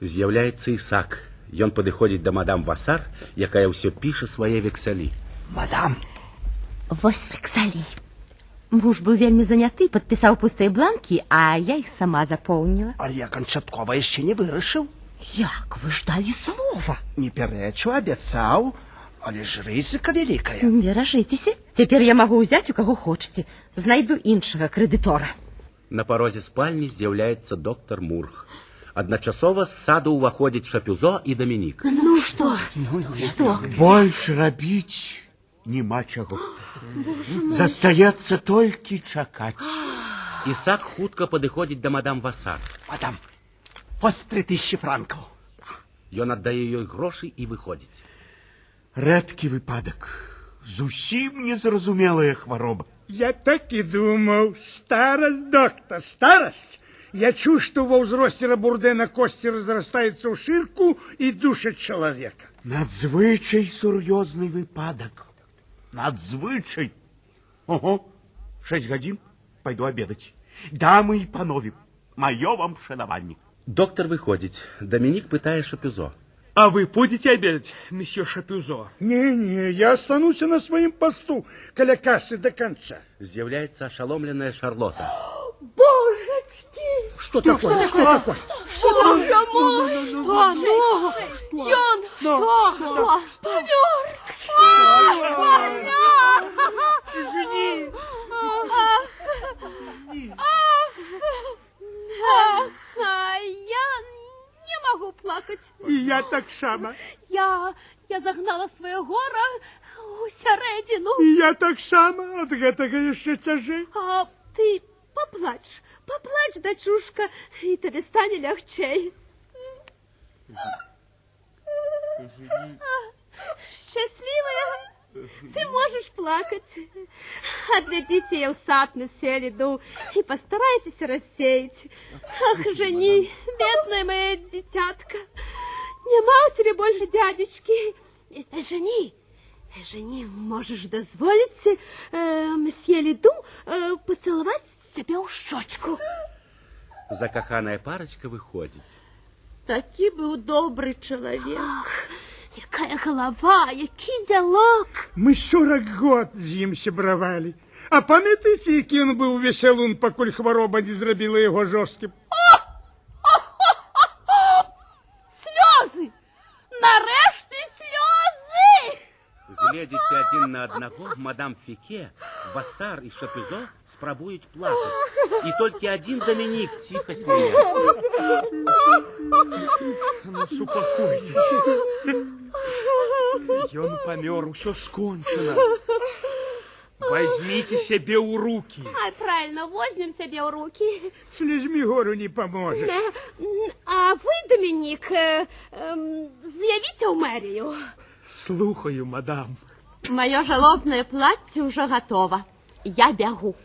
З'яўляецца Ісак. Ён падыходзіць да мадам Васар, якая ўсё піша свае вексалі. Мадам. Вось вексалі. Муж быў вельмі заняты, падпісаў пустыя бланкі, а я іх сама запоўніла. Але я канчаткова яшчэ не вырашыў. Як? Вы ж далі слова. Не пярэчу, абяцаў, але ж рызыка вялікая. Не ражыцеся. Цяпер я магу ўзяць у каго хочаце. Знайду іншага крэдытора. На парозе спальні з'яўляецца доктар Мурх. Адначасова з саду ўваходзіць Шапюзо і Дамінік. Ну что? Больш рабіць няма чаго. Застаецца толькі чакаць. Ісак хутка падыходзіць да мадам Васар. Мадам, вось 3000 франкаў. Ён аддае ёй грошы і выходзіць. Рэдкі выпадак. Зусім незразумелая хвароба. Я так і думаў. Старасць, доктар, старасць. Я чуў, што ва ўзросце Рабурдэна косці разрастаюцца ў шырку і душаць чалавека. Надзвычай сур'ёзны выпадак. Надзвычай. Ого, 6 гадзін, пайду абедаць. Дамы і панове, маё вам шанаванне. Доктор выходзіць. Дамінік пытае Шапюзо. А вы будете обедать, месье Шапюзо? Не, я остануся на сваім пасту, каля касы до конца. З'яўляецца ашаломленая Шарлота. Божечки! Что такое? Боже мой! Что? Ён! Что? Помер! Извини! Я не могу плакать. И я так само. Я загнала свое горе у сярэдзіну. И я так само. От гэтага яшчэ цяжэй. А ты поплачь, дочушка, и тебе стане легчей. Счастливая, ты можешь плакать. Отведите ее в сад, месье Лиду, и постарайтесь рассеять. Ах, жени, бедная моя дитятка, нема у тебя больше дядечки. Жени, можешь дозволить месье Лиду поцеловать себе ў шчочку. Закаханая парочка выходзіць. Такі быў добры чалавек. Якая галава, які дзялок. Мы 40 год з ім сябравалі. А памятаеце, які ён быў весялун, пакуль хвароба не зрабіла яго жорсткім? Слёзы! Нарэшце слёзы! Гледзячы адзін на аднаго, мадам Фіке, Васар і Шапюзо спрабуюць плакаць. І толькі адзін Дамінік ціха смяецца. Ну, супакойся. Ён памёр, усё скончана. Возьмите себе ў руки. Ай, правильно, возьмем себе ў руки. Слезьмі гору не поможешь. А вы, Доминик, з'явіце ў мэрію. Слухаю, мадам. Маё жалобное платье уже готово. Я бягу.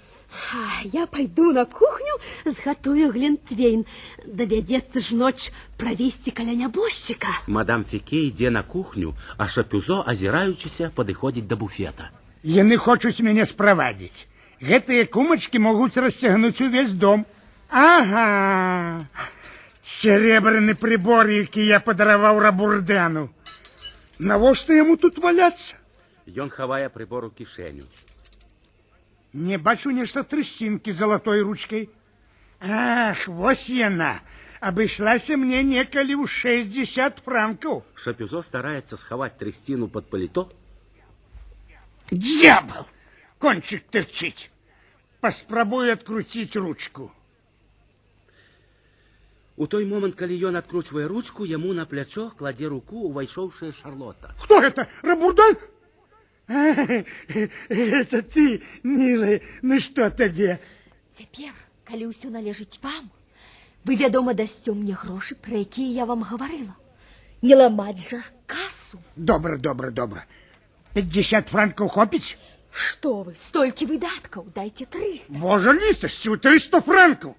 Я пойду на кухню, згатую глінтвейн. Давядзецца ж ноч правесці каля нябожчыка. Мадам Фіке ідзе на кухню, а Шапюзо, азіраючыся, падыходзіць да буфета. Яны хочуць мяне справадзіць. Гэтыя кумачкі могуць расцягнуць увесь дом. Ага, серебряны прибор, які я падараваў Рабурдэну. Навошта яму тут валяцца? Ён хавае прибор у кішэню. Не бачу нешта трысцінкі залатой ручкай. Ах, вось яна. Абышлася мне некалі ў 60 франкаў. Шапюзо стараецца схаваць трысціну пад паліто. Дьявол! Кончик тырчыць. Паспрабую адкруціць ручку. У той момант, калі ён адкручвае ручку, яму на плячо кладзе руку увайшоўшая Шарлота. Кто это? Рабурдан? Это ты, милая. Ну что тебе? Цяпер, калі ўсё належыць вам, вы, вядома, дасце мне грошы, пра якія я вам гаварыла. Не ламаць жа касу. Добра. 50 франкаў хопіць? Што вы, столькі выдаткаў, дайце 300. Божа літасцю, 300 франкаў.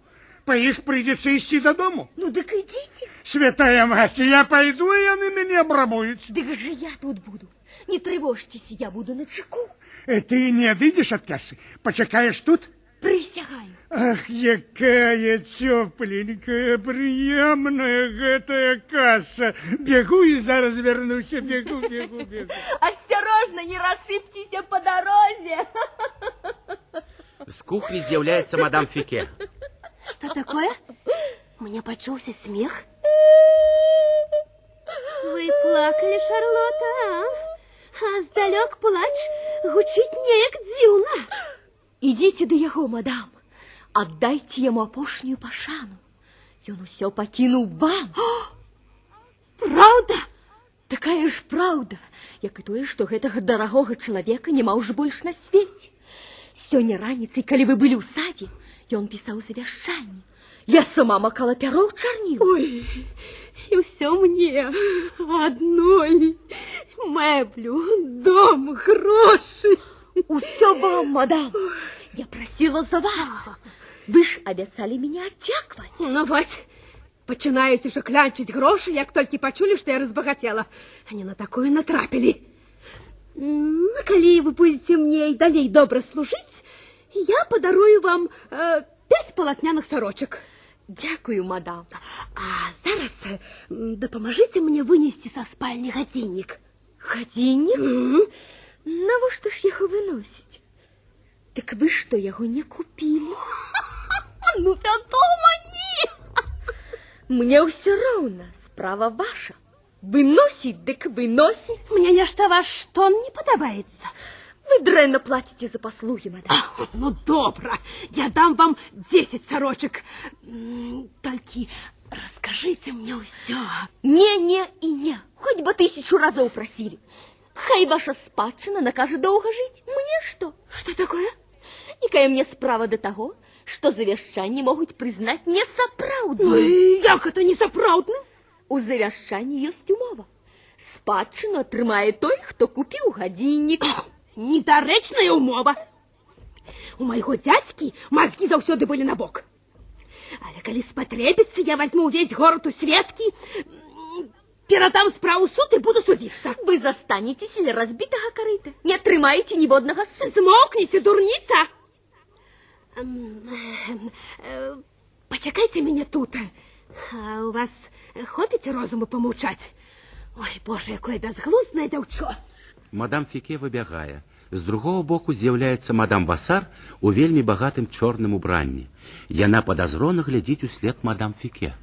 Па іх прыйдзецца ісці дадому. Ну, дык ідзіце. Святая маці, я пайду, і яны мяне абрабуюць. Дык же я тут буду. Не трывожцеся, я буду на чеку. Ты не адыдзеш ад касы? Пачакаеш тут? Прысягаю. Ах, якая цёпленькая, прыемная гэтая каса. Бегу і зараз вярнуся, бегу. Осторожно, не рассыпьтеся по дороге. З кухні з'яўляецца мадам Фіке. Что такое? Мне почулся смех. Вы плакали, Шарлота, а здалёк плач гучыць неяк дзіўна. Ідзіце да яго, мадам. Аддайце яму апошнюю пашану. Ён усё пакінуў вам. Правда? Такая ж праўда, як і тое, што гэтага дарагога чалавека няма ўжо больш на свеце. Сёння раніцай, калі вы былі ў садзе, ён пісаў завяшчанне. Я сама макала пяро ў чарніл. Ой, і ўсё мне адной. Мэблю, дом, грошы. Усё вам, мадам. Я просила за вас. Вы ж абяцалі мяне аддзякаваць. Ну вось, пачынаюць ужо клянчыць грошы, як толькі пачулі, што я разбагацела. Они на такое натрапілі. Ну, калі вы будете мне і далей добра служыць, я падарую вам 5 палатняных сарочак. Дякую, мадам. А зараз дапамажыце мне вынесці са спальні гадзіннік. Гадзіннік? Навошта ж яго выносіць? Так вы што, яго не купілі? Ну, вядома, не. Мне ўсё роўна, справа ваша. Выносіць, дык выносіць. Мне нешта ваш тон не падабаецца. Вы дрэнна плаціце за паслугі, мадам. Ну, добра, я дам вам 10 сарочак. Толькі раскажыце мне ўсё. Не і не. Хоць бы 1000 разоў прасілі. Хай ваша спадчына накажа доўга жыць. Мне што? Што такое? Якая мне справа да таго, што завяшчанні могуць прызнаць несапраўдным. Ой, як гэта несапраўдным? У завяшчанні ёсць умова. Спадчыну атрымае той, хто купіў гадзіннік. Недарэчная умова. У майго дзядзькі мазгі заўсёды былі на бок. Але калі спатрэбіцца, я возьму ўвесь горад у сведкі, перадам справу ў суд і буду судзіцца. Вы застанецеся ля разбітага карыта. Не атрымаеце ніводнага суду. Змоўкніце, дурніца. Пачакайце мяне тут. А у вас хопіць розуму помовчать. Ой, Боже, якое безглуздне дзяўчо. Мадам Фике выбягае. З другого боку з'яўляецца мадам Васар у вельмі багатым чорным убранні. Яна падазрона глядзіць услед мадам Фике.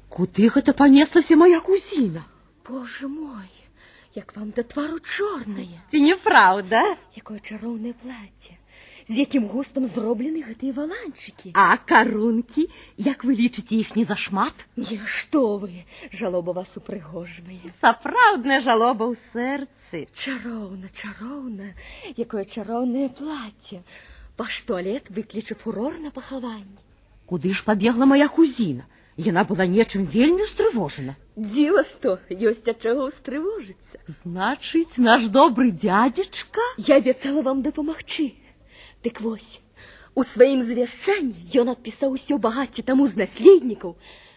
Куды гэта панеслася моя кузіна? Боже мой, як вам да твару чорнае. Ці не праўда? Якое чароўнае плацце. З якім густам зроблены гэтыя валанчыкі. А карункі, як вы лічыце, іх не зашмат? Не, што вы, жалоба вас упрыгожвае. Сапраўдная жалоба ў сэрцы. Чароўна, чароўна, якое чароўнае плацце. Ваш туалет выкліча фурор на пахаванні. Куды ж пабегла моя кузіна? Яна была нечым вельмі устрывожана. Дзіва што, ёсць ад чаго устрывожыцца. Значыць, наш добры дзядзечка? Я абяцала вам дапамагчы. Дык вось, у сваім завяшчанні ён адпісаў усё багацце таму з наследнікаў,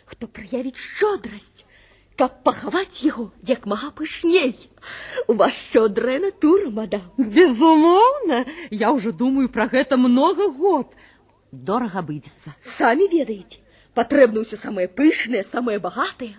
хто праявіць шчодрасць, каб пахаваць яго як мага пышней. У вас шчодрая натура, мадам. Безумоўна, я ўжо думаю пра гэта многа год. Дорага абыдзецца. Самі ведаеце, патрэбна ўсё самае пышнае, самае багатае.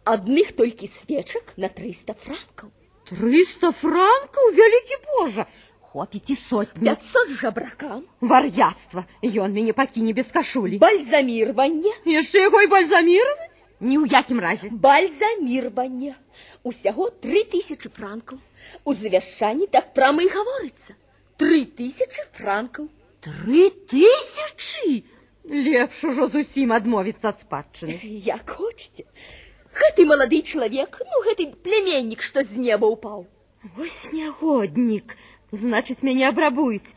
Адных толькі свечак на 300 франкаў. 300 франкаў, вялікі Божа! Хопіць і сотню. 500 жабракам. Вар'яцтва. Ён мяне пакіне без кашулі. Бальзамірванне. Яшчэ яго і бальзамірваць? Ні ў якім разе. Бальзамірванне. Усяго 3000 франкаў. У завяшчанні так прама і гаворыцца. 3000 франкаў. 3000? Лепш ужо зусім адмовіцца ад спадчыны. Як хочаце. Гэты малады чалавек, ну гэты пляменнік, што з неба ўпаў. Вось нягоднік. Значыць, мяне абрабуюць.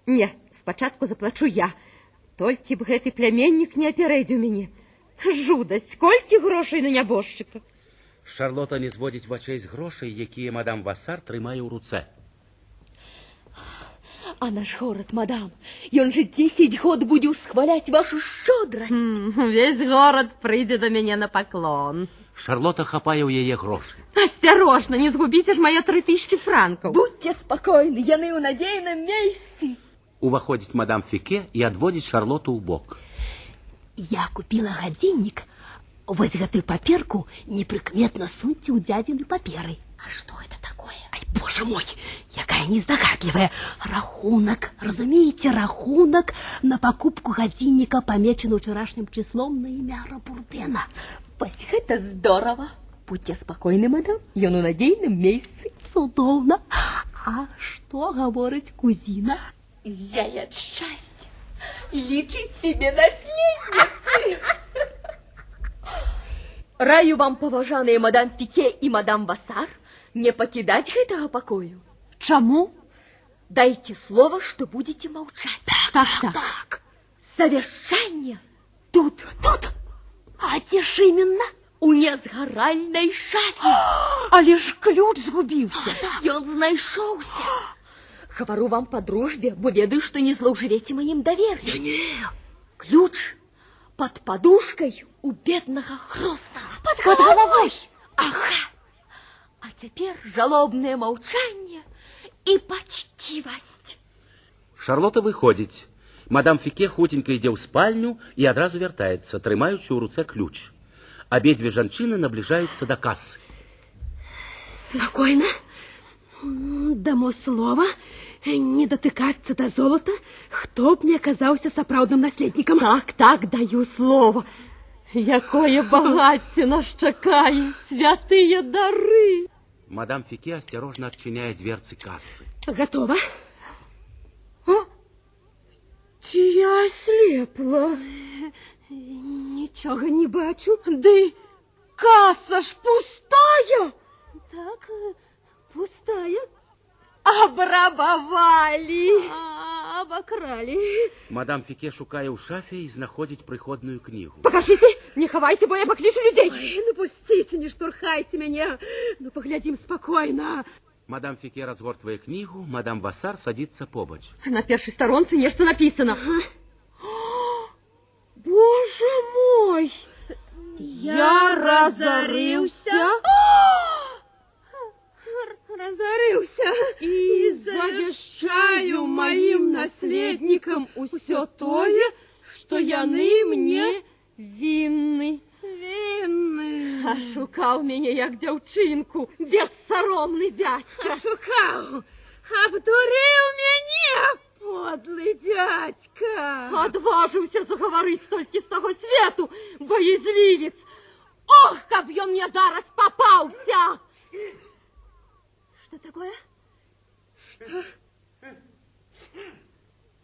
Не, спачатку заплачу я. Толькі б гэты пляменнік не апярэдзіў мяне. Жудасць, колькі грошай на нябожчыка. Шарлота не зводзіць вачэй з грошай, якія мадам Васар трымае ў руцэ. А наш горад, мадам, ён же 10 год будзе ўсхваляць вашу шчодрасць. Весь горад прыйдзе да мяне на паклон. Шарлота хапае ў яе грошы. Асцярожна, не згубіце ж мае 3000 франкаў. Будьце спакойны, яны ў надзейным месцы. Уваходзіць мадам Фике і адводзіць Шарлоту ў бок. Я купила гадзіннік. Вось гэтую паперку непрыкметна суньце ў дзядзіны паперы. А што это такое? Ай, боже мой, якая нездагадлівая. Рахунак, разумееце, рахунак на пакупку гадзінніка памечаны ўчарашнім числом на імя Рабурдена. Вось гэта здорава. Будьце спакойны, мадам, ён у надзейным месцы. Цудоўна. А што гаворыць кузіна? Зяе ад шчасця. Лічыць себе наследніцай. Раю вам, паважаныя мадам Фике і мадам Васар, не пакідаць гэтага пакою. Чаму? Дайце слова, што будзеце маўчаць. Так. Завяшчанне Тут. А дзе ж іменна? у незгаральнай шафе. Але ж ключ згубіўся. Ён знайшоўся. Гавару вам па дружбе, бо ведаю, што не злоўжывеце маім давер'ем. Ключ под подушкой у беднага хрустала. Под головой. Ага. А цяпер жалобнае маўчанне і пачцівасць. Шарлота выходзіць. Мадам Фике хутенька ідзе ў спальню і адразу вяртаецца, трымаючы ў руцэ ключ. Абедзве жанчыны набліжаюцца да касы. Спокойно. Дамо слова не датыкацца да золота, хто б не аказаўся сапраўдным наследнікам. Так, даю слово. Якое багацце нас чакае, святыя дары. Мадам Фике асцярожна адчыняе дверцы касы. Готова? Ці я аслепла? Нічога не бачу. Ды каса ж пустая. Так, пустая. Абрабавалі. Абакралі. Мадам Фике шукае ў шафе і знаходзіць прыходную кнігу. Пакажыце, не хавайце, бо я паклічу людзей. Ой, ну пусціце, не штурхайце мяне. Ну паглядзім спакойна. Мадам Фике разгортвае кнігу, мадам Васар садзіцца побач. На першай старонцы нешта напісана. Боже мой! Я разарыўся. Разарыўся. І завяшчаю маім наследнікам усё тое, што яны мне вінны. Винный. Ашукаў мяне як дзяўчынку, бессаромны дядька. Ашукаў, абдурыў мяне, подлый дядька. Адважыўся загаварыць толькі з таго свету, боязлівец. Ох, каб ён мне зараз попаўся! Что такое? Что?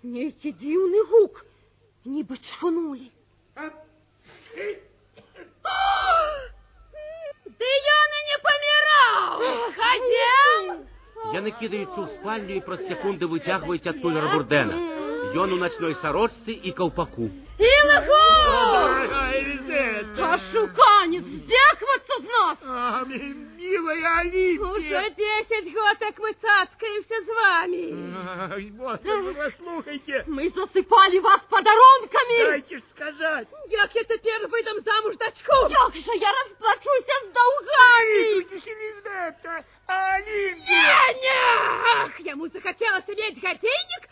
Нейкі дзіўны гук, нібы чхнулі. Ты ён і не паміраў! Хадзеў! Яны кідаюцца ў спальню і праз секунды выцягваюць адтуль Рабурдэна. Ён у ночной сорочцы і каўпаку. Ілаху! Дорогая Лизетта! Ашуканец, здзеквацца з нас! Милая Олимпия! Уже 10 год, как мы цацкаемся с вами. Ай, Господи, послухайте! Мы засыпали вас подарунками! Дайте ж сказать! Як я теперь выдам замуж дочку? Як же я расплачуся с долгами? Слушайтесь, Елизавета! Олимпия! Не! Ах, ему захотелось иметь годинник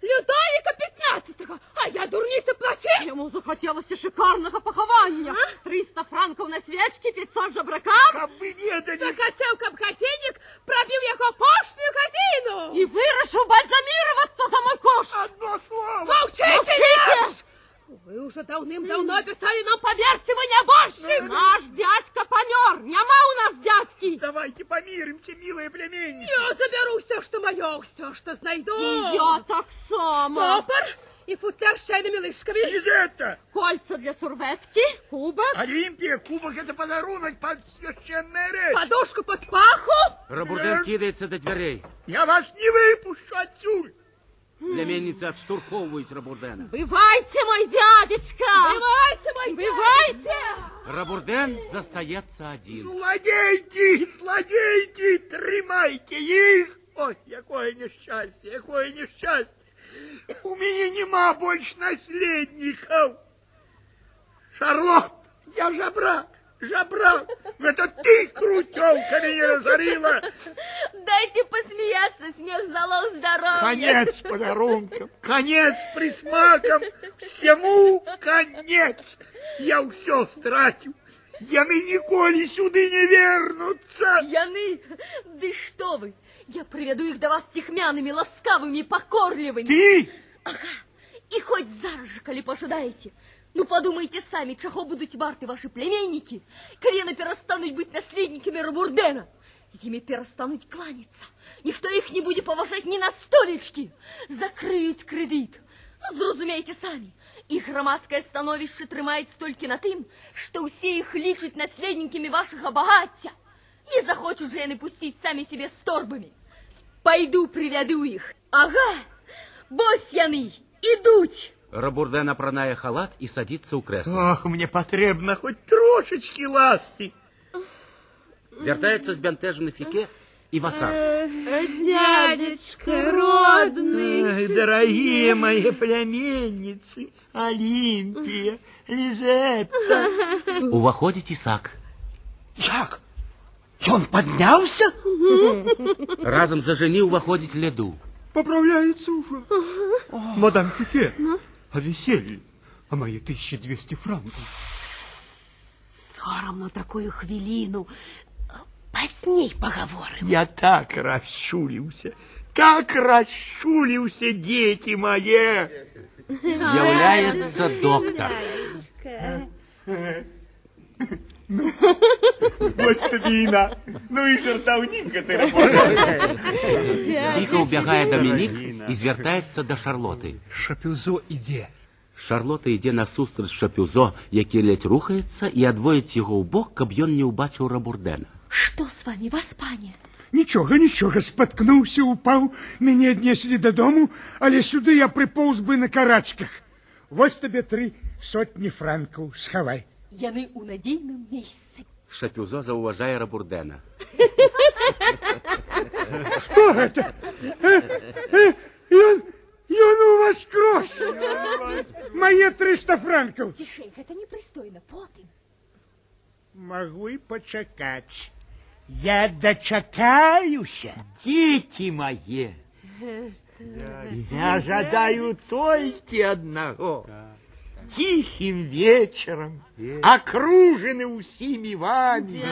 Людовика 15-го, а я дурница платить. Ему захотелось и шикарного похования. 300 франков на свечки, 500 жабрака. Каб вы ведали! Захотел, каб годинник пробил его пошлую годину. И вырашил бальзамироваться за мой кош. Одно слово! Молчите! Вы уже давным-давно обещали нам, поверьте, вы не борщик. Наш дядька помер, нема у нас дядьки. Давайте помиримся, милая племянница. Я заберу все, что мое, все, что знайду. И я так само. Штопор и футляр с чайными лыжками. Лизетта! Кольца для сурветки, кубок. Олимпия, кубок — это подарунок под священная речь. Подушку под паху. Рабурдэн кідаецца да дзвярэй. Я вас не выпущу отсюда. Пляменніцы адштурхоўваюць Рабурдэна. Бывайте, мой дядечка! Бывайте, мой Бывайте! Рабурдэн застаецца адзін. Злодейки, злодейки, тримайте их! Ой, какое несчастье, какое несчастье! У меня нема больше наследников. Шарлот, я жабрак, жабрак. Это ты, крутёлка, меня разорила. Дайте посмеяться, смех залог здоровья. Конец подарункам, конец присмакам, всему конец. Я все стратил. Яны ніколі сюды не вернутся. Яны? Ды что вы? Я приведу их до вас тихмяными, ласкавыми, покорливыми. Ты? Ага. И хоть зараз же, коли пожадаете. Ну, подумайте сами, чего будут варты ваши племенники, коли яны перестанут быть наследниками Рабурдэна. Ими перестанут кланяться. Никто их не будет поважать ни на столечки. Закрыют кредит. Ну, зразумейте сами. Их громадское становище трымаецца толькі на тым, што ўсе іх лічаць наследнікамі вашага багацця. Не захочуць же яны пусціць самі себе з торбамі. Пайду привяду іх. Ага, бось яны, ідуць. Рабурдэн апранае халат і садзіцца ў крэсла. Ох, мне потребно хоть трошечки ласки. Вяртаецца збянтэжаны Фіке и Васан. Дядечка родный. Ай, дорогие мои племенницы, Олимпия, Лизетта. Уваходзіць Ісак. Як? Ён поднялся? Разом за жені уваходзіць Леду. Поправляется уже. Мадам Фике, а веселье, а мои 1200 франков. Соромно такую хвилину. Поздней поговорим. Я так расчулился, дети мои. З'яўляецца доктор. Вось тобі і на. Ну і жартаўненька ты Ціха ўбягае Дамінік і звяртаецца да Шарлоты. Шапюзо ідзе. Шарлота ідзе насустрач Шапюзо, які ледзь рухаецца, і адводзіць яго ў бок, каб ён не ўбачыў Рабурдэна. Что с вами, Васпане? Нічога, споткнуўся, упаў, мяне аднеслі дадому, але сюды я прыпоўз бы на карачках. Вось табе 300 франкаў, схавай. Яны ў надзейным месцы. Шапюзо заўважае Рабурдэна. Што гэта? Ён у вас крош. Мае 300 франкаў. Цішэй, гэта непрыстойна, потым. Магу і пачакаць. Я дочакаюся. Дети мои, я жадаю только одного. тихим вечером, окружены усими вами,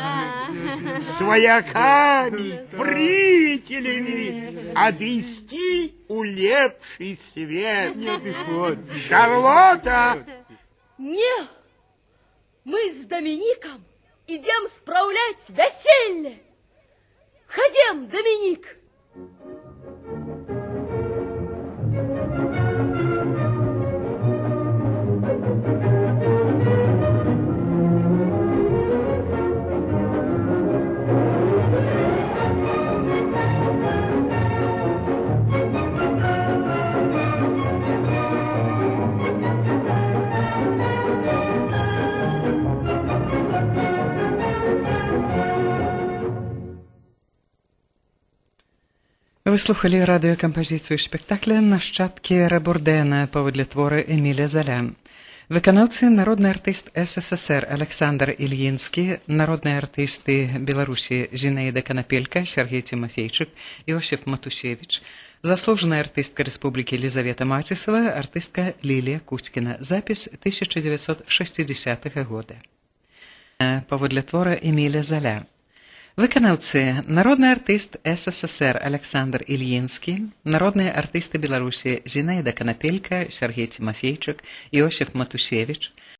свояками, приятелями, одвести улепший свет. Шарлотта! Нет, мы с Домиником идем справлять веселье. Ходим, Доминик. Ви слухали радыёкампазіцыю спектакля «Нашчадкі Рабурдэна» паводле твора Эміля Заля. Выканаўцы народны артыст СССР Александр Ильинский, народныя артысты Беларусі Зінаіда Канапелька, Сергей Тимофейчык, Иосиф Матусевич, заслуженная артыстка Республики Елизавета Матисова, артыстка Лилия Куцькіна. Запись 1960-х года. Паводле твора Эміля Заля. Выканаўцы народны артыст СССР Александр Ильинский, народныя артысты Беларусі Зінаіда Канапелька, Сергей Тимофейчык, Иосиф Матусевич,